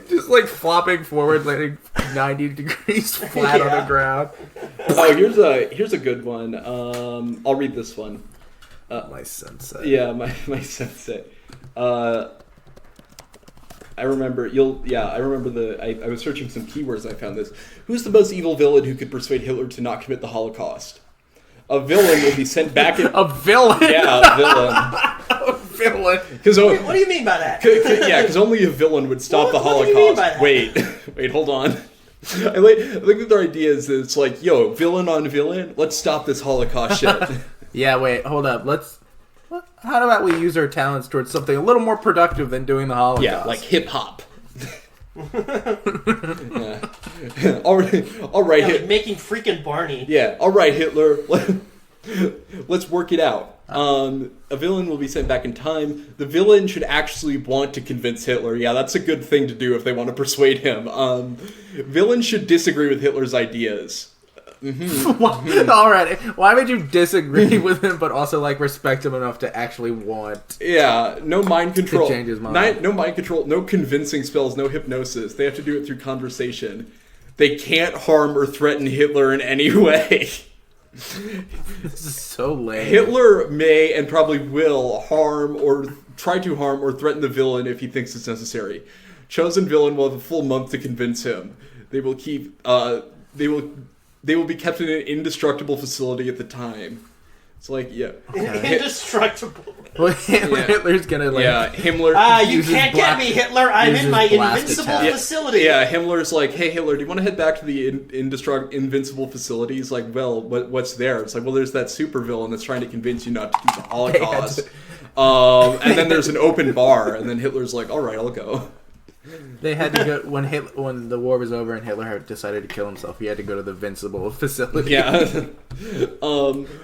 Just like flopping forward, landing 90 degrees flat on the ground. Oh, here's a good one. I'll read this one. My sensei. Yeah, my sensei. I remember I was searching some keywords and I found this. Who's the most evil villain who could persuade Hitler to not commit the Holocaust? A villain will be sent back in... A villain? Yeah, a villain. A villain. What do you mean by that? Because only a villain would stop the Holocaust. What do you mean by that? Wait, hold on. I think that their idea is that it's like, yo, villain on villain, let's stop this Holocaust shit. Yeah, wait, hold up. How about we use our talents towards something a little more productive than doing the Holocaust? Yeah, like hip-hop. Yeah. All right. Yeah, like making freaking Barney. Yeah, all right, Hitler. Let's work it out. A villain will be sent back in time. The villain should actually want to convince Hitler. Yeah, that's a good thing to do if they want to persuade him. Villains should disagree with Hitler's ideas. Mm-hmm. All right. Why would you disagree with him, but also respect him enough to actually want? Yeah, no mind control. To change his mind. No mind control. No convincing spells. No hypnosis. They have to do it through conversation. They can't harm or threaten Hitler in any way. This is so lame. Hitler may and probably will harm or try to harm or threaten the villain if he thinks it's necessary. Chosen villain will have a full month to convince him. They will be kept in an indestructible facility at the time. It's like, yeah. Okay. Indestructible. Well, Hitler's gonna Himmler. You can't get me, Hitler. I'm in my invincible facility. Yeah, Himmler's like, hey, Hitler, do you want to head back to the invincible facility? He's like, well, what's there? It's like, well, there's that supervillain that's trying to convince you not to do the Holocaust. And then there's an open bar, and then Hitler's like, all right, I'll go. They had to go when the war was over and Hitler had decided to kill himself. He had to go to the Invincible facility. Yeah.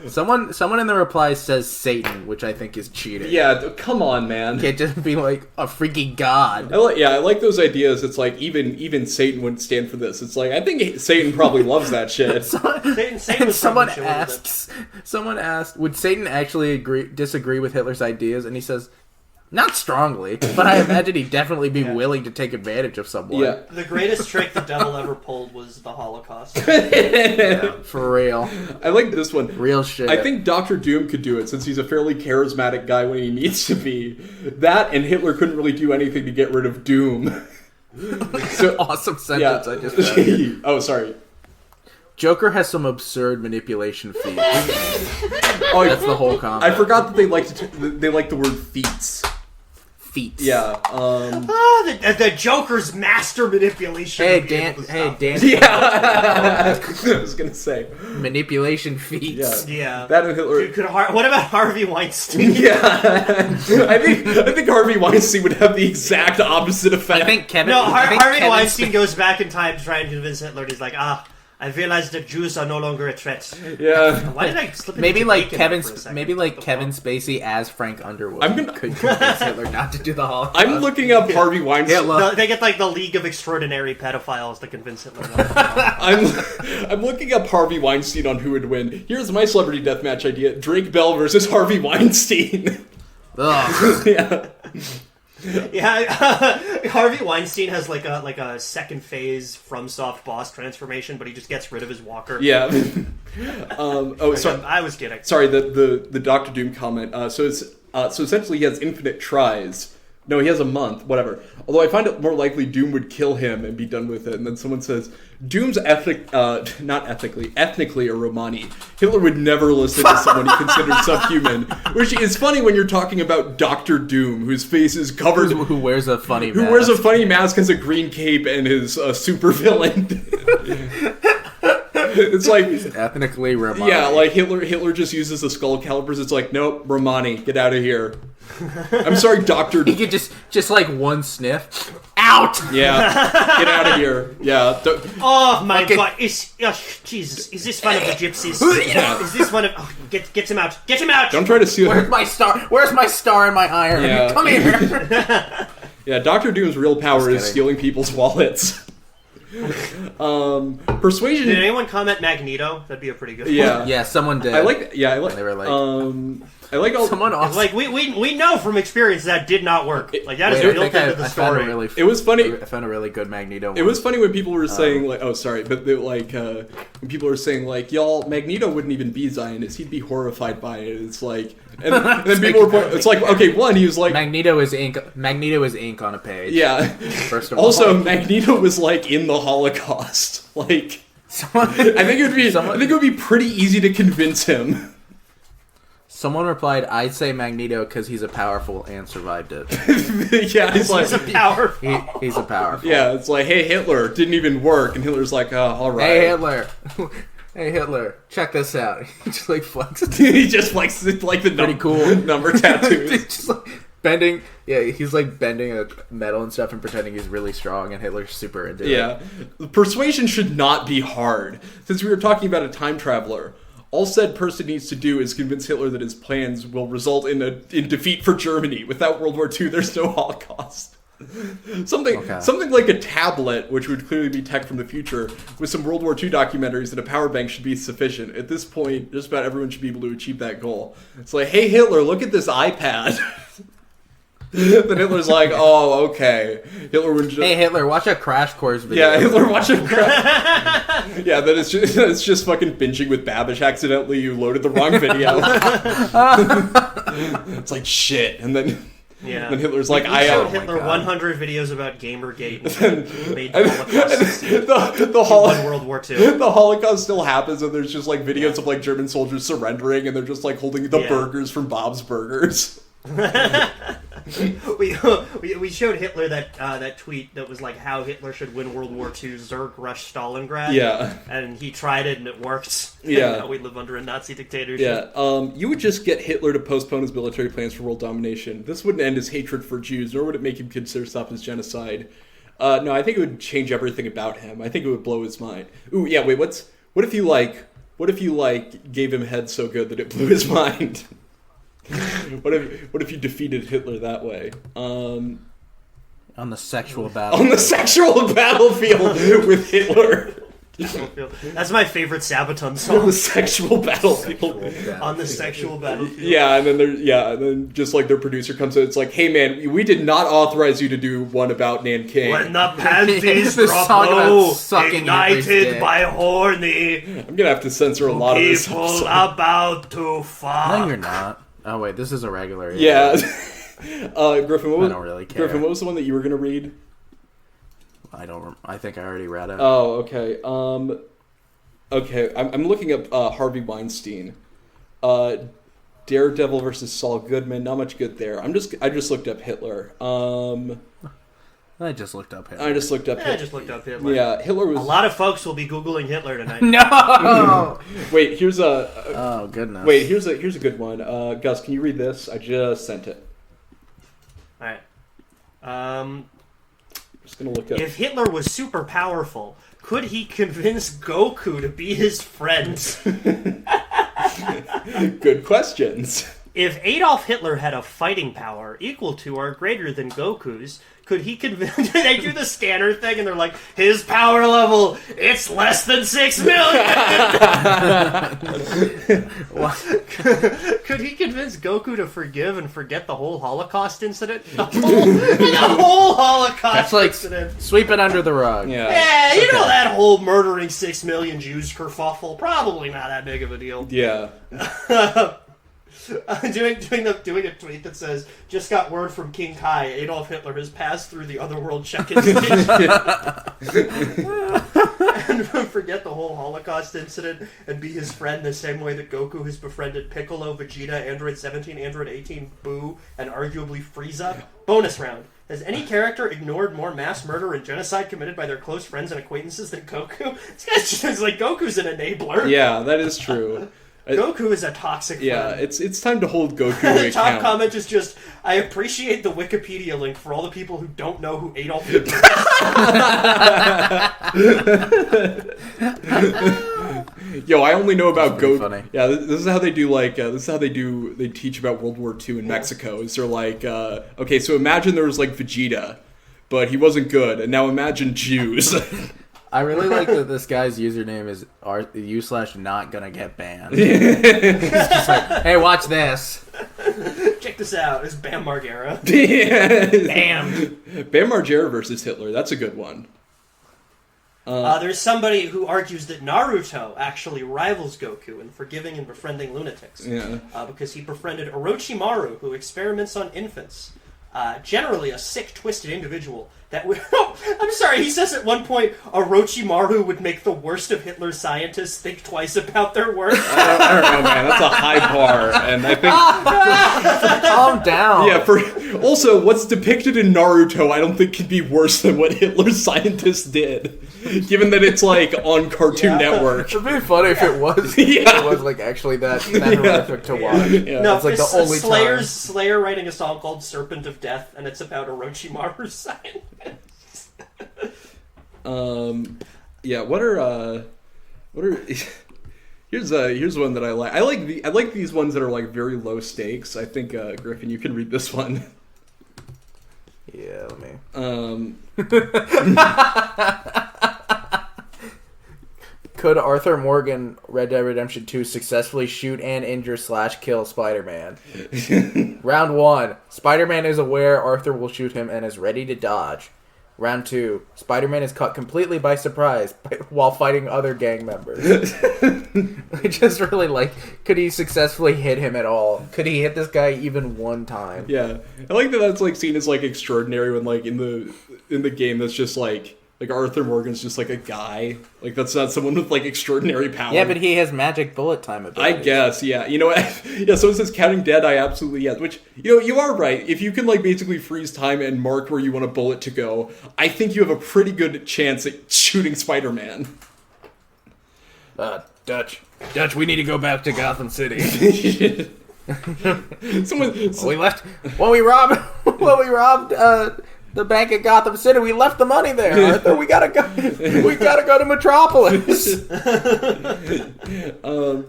Someone in the replies says Satan, which I think is cheating. Yeah, come on, man. You can't just be like a freaking god. I like those ideas. It's like even Satan wouldn't stand for this. It's like I think Satan probably loves that shit. Someone asked, would Satan actually disagree with Hitler's ideas? And he says, not strongly, but I imagine he'd definitely be willing to take advantage of someone. Yeah. The greatest trick the devil ever pulled was the Holocaust. Yeah, for real. I like this one. Real shit. I think Dr. Doom could do it since he's a fairly charismatic guy when he needs to be. That and Hitler couldn't really do anything to get rid of Doom. So, awesome sentence I just found. Oh, sorry. Joker has some absurd manipulation feats. That's the whole comment. I forgot that they like the word feats. Feats. Yeah. The Joker's master manipulation. Hey, Dan. Yeah. I was gonna say manipulation feats. Yeah. That and Hitler. What about Harvey Weinstein? Yeah. I think Harvey Weinstein would have the exact opposite effect. I think Kevin. Harvey Weinstein goes back in time to try and convince Hitler. He's like, I realized that Jews are no longer a threat. Yeah. Why did I slip Maybe like Kevin Spacey as Frank Underwood could convince Hitler not to do the Holocaust. I'm looking up Harvey Weinstein. They get the League of Extraordinary Pedophiles to convince Hitler. I'm looking up Harvey Weinstein on Who Would Win. Here's my celebrity deathmatch idea: Drake Bell versus Harvey Weinstein. Ugh. Yeah. Yeah, Harvey Weinstein has like a second phase FromSoft boss transformation, but he just gets rid of his walker. Yeah. Sorry. I was kidding. Sorry, the Doctor Doom comment. So essentially he has infinite tries. No, he has a month, whatever. Although I find it more likely Doom would kill him and be done with it. And then someone says, Doom's not ethnically a Romani. Hitler would never listen to someone he considers subhuman. Which is funny when you're talking about Dr. Doom, whose face is covered... Who wears a funny mask. Who wears a funny mask, has a green cape, and is a super villain. It's like... He's ethnically Romani. Yeah, like Hitler just uses the skull calipers. It's like, nope, Romani, get out of here. I'm sorry, Doctor. He could just like one sniff. Out. Yeah, get out of here. Yeah. Oh my God! Jesus! Is this one of the gypsies? Yeah. Is this one of? Oh, get him out! Get him out! Don't try to steal. Where's my star? Where's my star and my iron? Yeah. Come here. Yeah, Dr. Doom's real power is stealing people's wallets. Persuasion. Did anyone comment Magneto? That'd be a pretty good one. Yeah, someone did. I like. Yeah, I like. They were like, I like all. someone also. Like we know from experience that did not work. Like that is built into the story. It was funny. I found a really good Magneto one. It was funny when people were saying like, oh sorry, but they, like when people were saying like, y'all, Magneto wouldn't even be Zionist. He'd be horrified by it. It's like, and then people were. It's like, okay, one, he was like, Magneto is ink. Magneto is ink on a page. Yeah. First of also, all, Magneto was like in the Holocaust. Like, I think it would be pretty easy to convince him. Someone replied, "I'd say Magneto because he's a powerful and survived it." Yeah, he's like, He's a powerful. He's a powerful. yeah, it's like, hey, Hitler didn't even work, and Hitler's like, oh, all right. Hey Hitler. Hey Hitler, check this out. He just like flexes. He just likes like the Pretty cool number tattoos. Just like bending. Yeah, he's like bending a metal and stuff and pretending he's really strong, and Hitler's super into it. Yeah, persuasion should not be hard. Since we were talking about a time traveler, all said person needs to do is convince Hitler that his plans will result in defeat for Germany. Without World War II, there's no Holocaust. Something like a tablet, which would clearly be tech from the future, with some World War II documentaries and a power bank should be sufficient. At this point, just about everyone should be able to achieve that goal. It's like, hey Hitler, look at this iPad. Then Hitler's like, oh, okay. Hitler would just... Hey Hitler, watch a Crash Course video. Yeah, Hitler watch a crash. Yeah, then it's just fucking binging with Babish. Accidentally, you loaded the wrong video. It's like shit, and then... Yeah. Then Hitler's like, we showed Hitler 100 videos about Gamergate and made the won World War II. The Holocaust still happens, and there's just like videos of like German soldiers surrendering, and they're just like holding the burgers from Bob's Burgers. we showed Hitler that tweet that was like how Hitler should win World War II, Zerg rush Stalingrad. Yeah. And he tried it and it worked. Yeah. Now we live under a Nazi dictatorship. Yeah. You would just get Hitler to postpone his military plans for world domination. This wouldn't end his hatred for Jews, nor would it make him consider stop his genocide. No, I think it would change everything about him. I think it would blow his mind. Ooh, yeah, wait, what if you gave him head so good that it blew his mind? What if you defeated Hitler that way? On the sexual battlefield. On the sexual battlefield with Hitler. That's my favorite Sabaton song. On the sexual battlefield. On the sexual battlefield. Yeah, and then just like their producer comes in, it's like, hey man, we did not authorize you to do one about Nanking. When the panties drop low, ignited by horny. I'm gonna have to censor a lot of this. People about to fuck. No, you're not. Oh wait, this is a regular. Yeah. Griffin, I don't really care. Griffin, what was the one that you were gonna read? I think I already read it. Oh, okay. Okay, I'm looking up Harvey Weinstein. Daredevil versus Saul Goodman. Not much good there. I just looked up Hitler. I just looked up Hitler. I just looked up Hitler. Yeah, Hitler was... A lot of folks will be Googling Hitler tonight. No! Wait, here's a... Oh, goodness. Wait, here's a good one. Gus, can you read this? I just sent it. Alright. Just gonna look up... If Hitler was super powerful, could he convince Goku to be his friend? Good questions. If Adolf Hitler had a fighting power equal to or greater than Goku's, could he convince... They do the scanner thing and they're like, his power level, it's less than 6 million! Could he convince Goku to forgive and forget the whole Holocaust incident? The whole Holocaust incident. Sweep it under the rug. Yeah, you know that whole murdering 6 million Jews kerfuffle? Probably not that big of a deal. Yeah. Doing a tweet that says, just got word from King Kai, Adolf Hitler has passed through the otherworld check-in station. And forget the whole Holocaust incident and be his friend the same way that Goku has befriended Piccolo, Vegeta, Android 17, Android 18, Boo, and arguably Frieza. Bonus round. Has any character ignored more mass murder and genocide committed by their close friends and acquaintances than Goku? It's like Goku's an enabler. Yeah, that is true. Goku is a toxic friend. Yeah, it's time to hold Goku The account. top comment is just, I appreciate the Wikipedia link for all the people who don't know who Adolf Hitler is. Yo, I only know about Goku. Funny. Yeah, this is how they do they teach about World War II in Mexico. Is they're like, okay, so imagine there was like Vegeta, but he wasn't good, and now imagine Jews. I really like that this guy's username is u/not gonna get banned. It's just like, hey, watch this. Check this out. It's Bam Margera. Bam Margera versus Hitler. That's a good one. There's somebody who argues that Naruto actually rivals Goku in forgiving and befriending lunatics. Because he befriended Orochimaru, who experiments on infants. Generally a sick, twisted individual that would... I'm sorry, he says at one point Orochimaru would make the worst of Hitler's scientists think twice about their work. I don't know, man. That's a high bar, and I think... Calm down. Yeah, also, what's depicted in Naruto I don't think can be worse than what Hitler's scientists did. Given that it's, like, on Cartoon Network. It'd be funny if it was. It was, like, actually that horrific to watch. No, it's like the only Slayer writing a song called Serpent of Death, and it's about Orochimaru's science. What are here's one that I like. I like these ones that are like very low stakes. I think Griffin, you can read this one. Yeah, let me. Could Arthur Morgan, Red Dead Redemption 2, successfully shoot and injure / kill Spider-Man? Round 1. Spider-Man is aware Arthur will shoot him and is ready to dodge. Round 2. Spider-Man is caught completely by surprise while fighting other gang members. I just really like, could he successfully hit him at all? Could he hit this guy even one time? Yeah. I like that that's like seen as like extraordinary when like in the game that's just like Arthur Morgan's just like a guy. Like that's not someone with like extraordinary power. Yeah, but he has magic bullet time abilities. I guess, yeah. You know what? Yeah, someone says counting dead, I absolutely yes. Which, you know, you are right. If you can like basically freeze time and mark where you want a bullet to go, I think you have a pretty good chance at shooting Spider-Man. Dutch, we need to go back to Gotham City. When we robbed the bank at Gotham City, we left the money there. Arthur, we gotta go to Metropolis.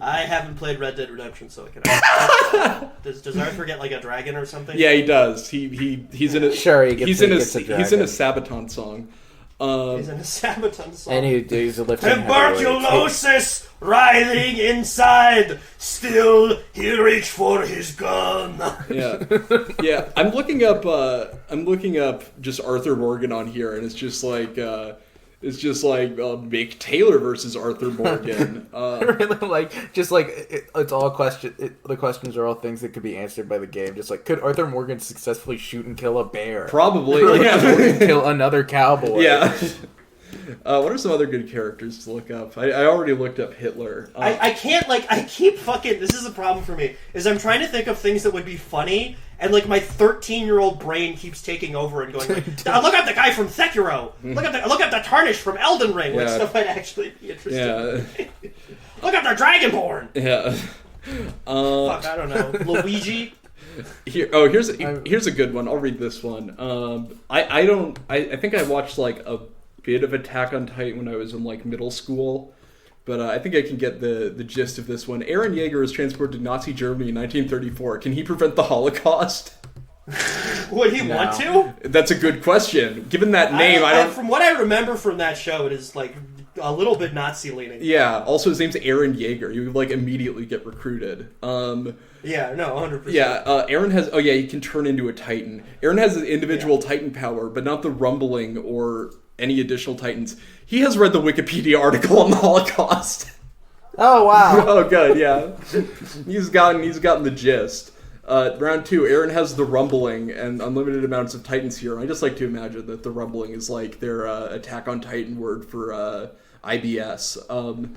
I haven't played Red Dead Redemption, so I can. Does Arthur get like a dragon or something? Yeah, he does. He's in a he's in a Sabaton song. He's in a Sabaton song. And he's a lifting tuberculosis writhing inside. Still, he reached for his gun. Yeah. I'm looking up just Arthur Morgan on here, and it's just like Mick Taylor versus Arthur Morgan. Really it's all the questions are all things that could be answered by the game. Just like, could Arthur Morgan successfully shoot and kill a bear? Probably. Kill another cowboy. Yeah. What are some other good characters to look up? I already looked up Hitler. I can't, I keep fucking... This is a problem for me, is I'm trying to think of things that would be funny, and, my 13-year-old brain keeps taking over and going, look at the guy from Sekiro! Look at the Tarnish from Elden Ring! Yeah. Stuff might actually be interesting. Yeah. Look at the Dragonborn! Yeah. Fuck, I don't know. Luigi? Here's a good one. I'll read this one. I think I watched, a bit of Attack on Titan when I was in middle school, but I think I can get the gist of this one. Eren Yeager was transported to Nazi Germany in 1934. Can he prevent the Holocaust? Would he want to? That's a good question. Given that name, I don't... From what I remember from that show, it is a little bit Nazi leaning. Yeah. Also, his name's Eren Yeager. You immediately get recruited. Yeah, no, 100%. Yeah, Eren has... Oh, yeah, he can turn into a Titan. Eren has an individual Titan power, but not the rumbling or any additional Titans. He has read the Wikipedia article on the Holocaust. Oh, wow. Oh, good, yeah. He's gotten the gist. Round 2, Eren has the rumbling and unlimited amounts of Titans here. I just like to imagine that the rumbling is their Attack on Titan word for IBS. And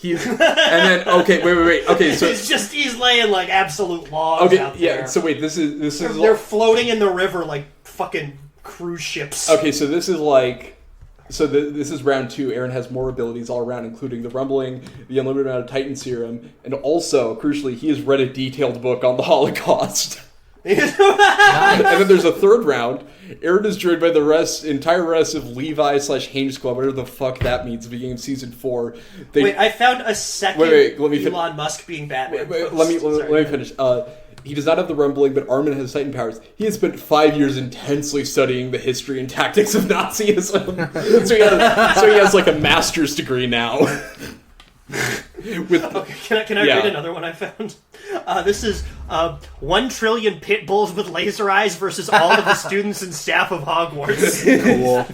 then wait. Okay, so he's laying absolute logs out there. Yeah. So wait, this is they're floating in the river like fucking cruise ships. Okay, so this is this is round 2. Eren has more abilities all around, including the rumbling, the unlimited amount of Titan serum, and also, crucially, he has read a detailed book on the Holocaust. And then there's a third round. Eren is joined by the entire rest of Levi/Hange Squad, whatever the fuck that means, at the beginning of season 4. I found a second let me Elon Musk being Batman. Let me finish. he does not have the rumbling, but Armin has Titan powers. He has spent 5 years intensely studying the history and tactics of Nazism. so he has like a master's degree now. Okay, can I read another one I found? This is 1 trillion pit bulls with laser eyes versus all of the students and staff of Hogwarts. Cool.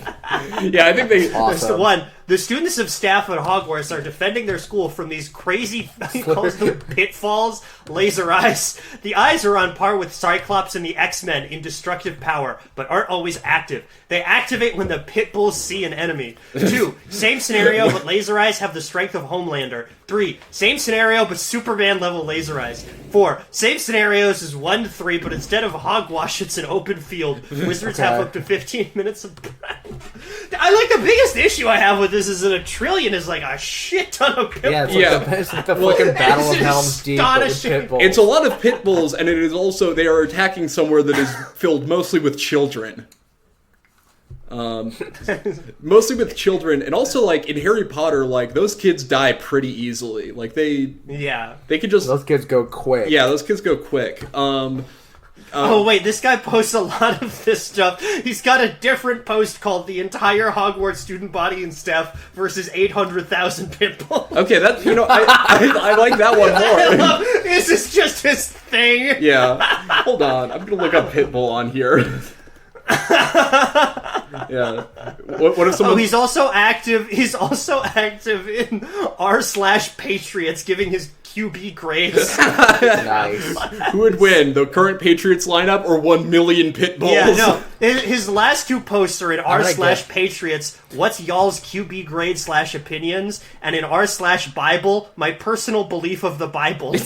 Yeah, I think they... Awesome. The one. The students of staff at Hogwarts are defending their school from these crazy, he calls them pitfalls, laser eyes. The eyes are on par with Cyclops and the X-Men in destructive power, but aren't always active. They activate when the pit bulls see an enemy. 2, same scenario, but laser eyes have the strength of Homelander. 3, same scenario, but Superman-level laser eyes. 4, same scenarios as 1 to 3, but instead of hogwash, it's an open field. Wizards have up to 15 minutes of prep. I like the biggest issue I have with this is that 1 trillion is like a shit ton of pit bulls. It's like the fucking Battle of Helm's Deep, but with pit bulls. It's a lot of pit bulls, and it is also, they are attacking somewhere that is filled mostly with children. Mostly with children, and also like in Harry Potter, like those kids die pretty easily. Like they could just, those kids go quick. Yeah, those kids go quick. Oh wait, this guy posts a lot of this stuff. He's got a different post called "The Entire Hogwarts Student Body and Staff versus 800,000 pit bulls." Okay, that I like that one more. This is just his thing. Yeah, hold on, I'm gonna look up pit bull on here. Yeah. What if someone? Oh, he's also active. He's also active in r/Patriots, giving his QB grades. Nice. Who would win, the current Patriots lineup or 1 million pit bulls? Yeah, no. His last 2 posts are in r/Patriots. What's y'all's QB grade /opinions? And in r/Bible, my personal belief of the Bible. I'm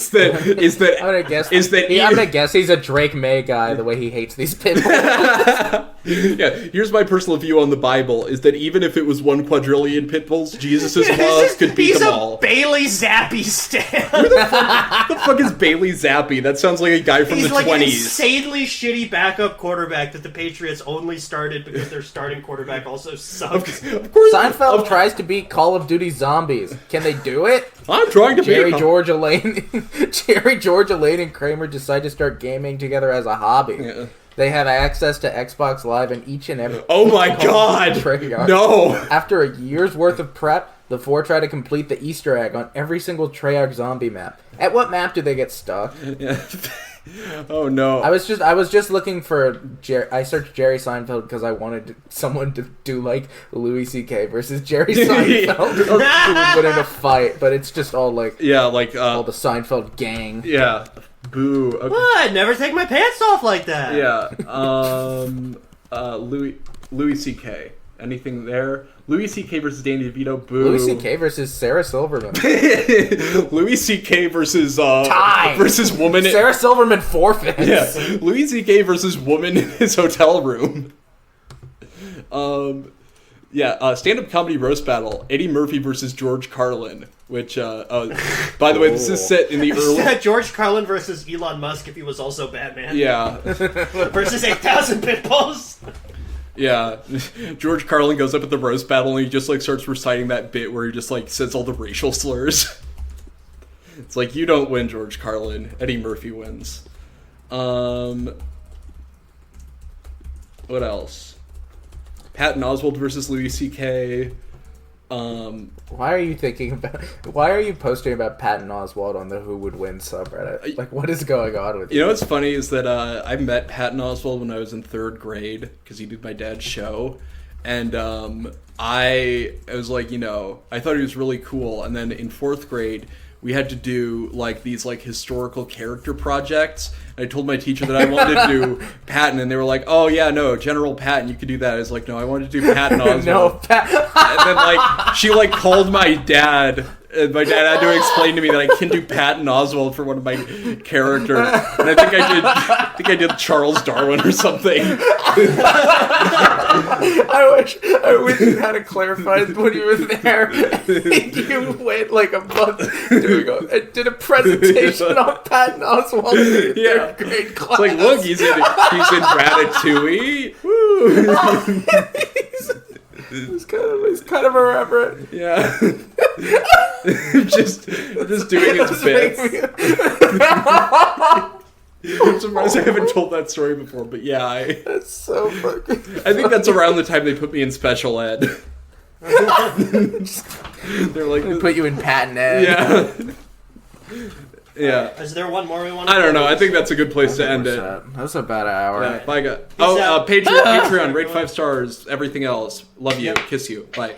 gonna guess he's a Drake May guy. The way he hates these pit bulls. Yeah, here's my personal view on the Bible, is that even if it was 1 quadrillion pit bulls, Jesus' love could beat them all. He's a Bailey Zappi stan. Who the fuck is Bailey Zappi? That sounds like a guy from the 20s. He's like an insanely shitty backup quarterback that the Patriots only started because their starting quarterback also sucks. Of course, Seinfeld tries to beat Call of Duty Zombies. Can they do it? I'm trying to Jerry, George, Elaine, and Kramer decide to start gaming together as a hobby. Yeah. They have access to Xbox Live and each and every... Oh my god! No! After a year's worth of prep, the 4 try to complete the Easter egg on every single Treyarch zombie map. At what map do they get stuck? Yeah. Oh no! I was just looking for I searched Jerry Seinfeld because I wanted someone to do like Louis C.K. versus Jerry Seinfeld who would win in a fight, but it's just all like all the Seinfeld gang. Yeah. Boo. Okay. What? Never take my pants off like that. Yeah. Louis C.K. Anything there? Louis C.K. versus Danny DeVito. Boo. Louis C.K. versus Sarah Silverman. Louis C.K. versus Tie. versus woman. Sarah Silverman forfeits. Yeah. Louis C.K. versus woman in his hotel room. Stand-up comedy roast battle: Eddie Murphy versus George Carlin. Which, by the way, this is set in the early... George Carlin versus Elon Musk if he was also Batman. Yeah. Versus 8,000 pit bulls. Yeah. George Carlin goes up at the roast battle and he just, like, starts reciting that bit where he just, like, says all the racial slurs. It's like, you don't win, George Carlin. Eddie Murphy wins. What else? Patton Oswalt versus Louis C.K., Why are you posting about Patton Oswalt on the Who Would Win subreddit? Like, what is going on with you? You know what's funny is that I met Patton Oswalt when I was in 3rd grade because he did my dad's show, and I was like, I thought he was really cool, and then in 4th grade we had to do like these like historical character projects. And I told my teacher that I wanted to do Patton, and they were like, "Oh yeah, no, General Patton, you could do that." I was like, "No, I wanted to do Patton Oswalt." And then like she like called my dad. And my dad had to explain to me that I can do Patton Oswalt for one of my characters, and I think I did Charles Darwin or something. I wish you had to clarify when you were there. You went like a month and did a presentation on Patton Oswalt in your 3rd grade class. It's like, look, he's in Ratatouille. Woo! He's kind of irreverent. Yeah. just doing his bits. surprised I haven't told that story before, but yeah, That's so fucking. I think that's around the time they put me in special ed. They're like, They put you in patent ed. yeah. Yeah. Is there one more we want to I don't know. I think that's a good place to end it. That's about an hour. Yeah, bye, guys. Oh, Patreon, rate 5 stars. Everything else. Love you. Kiss you. Bye.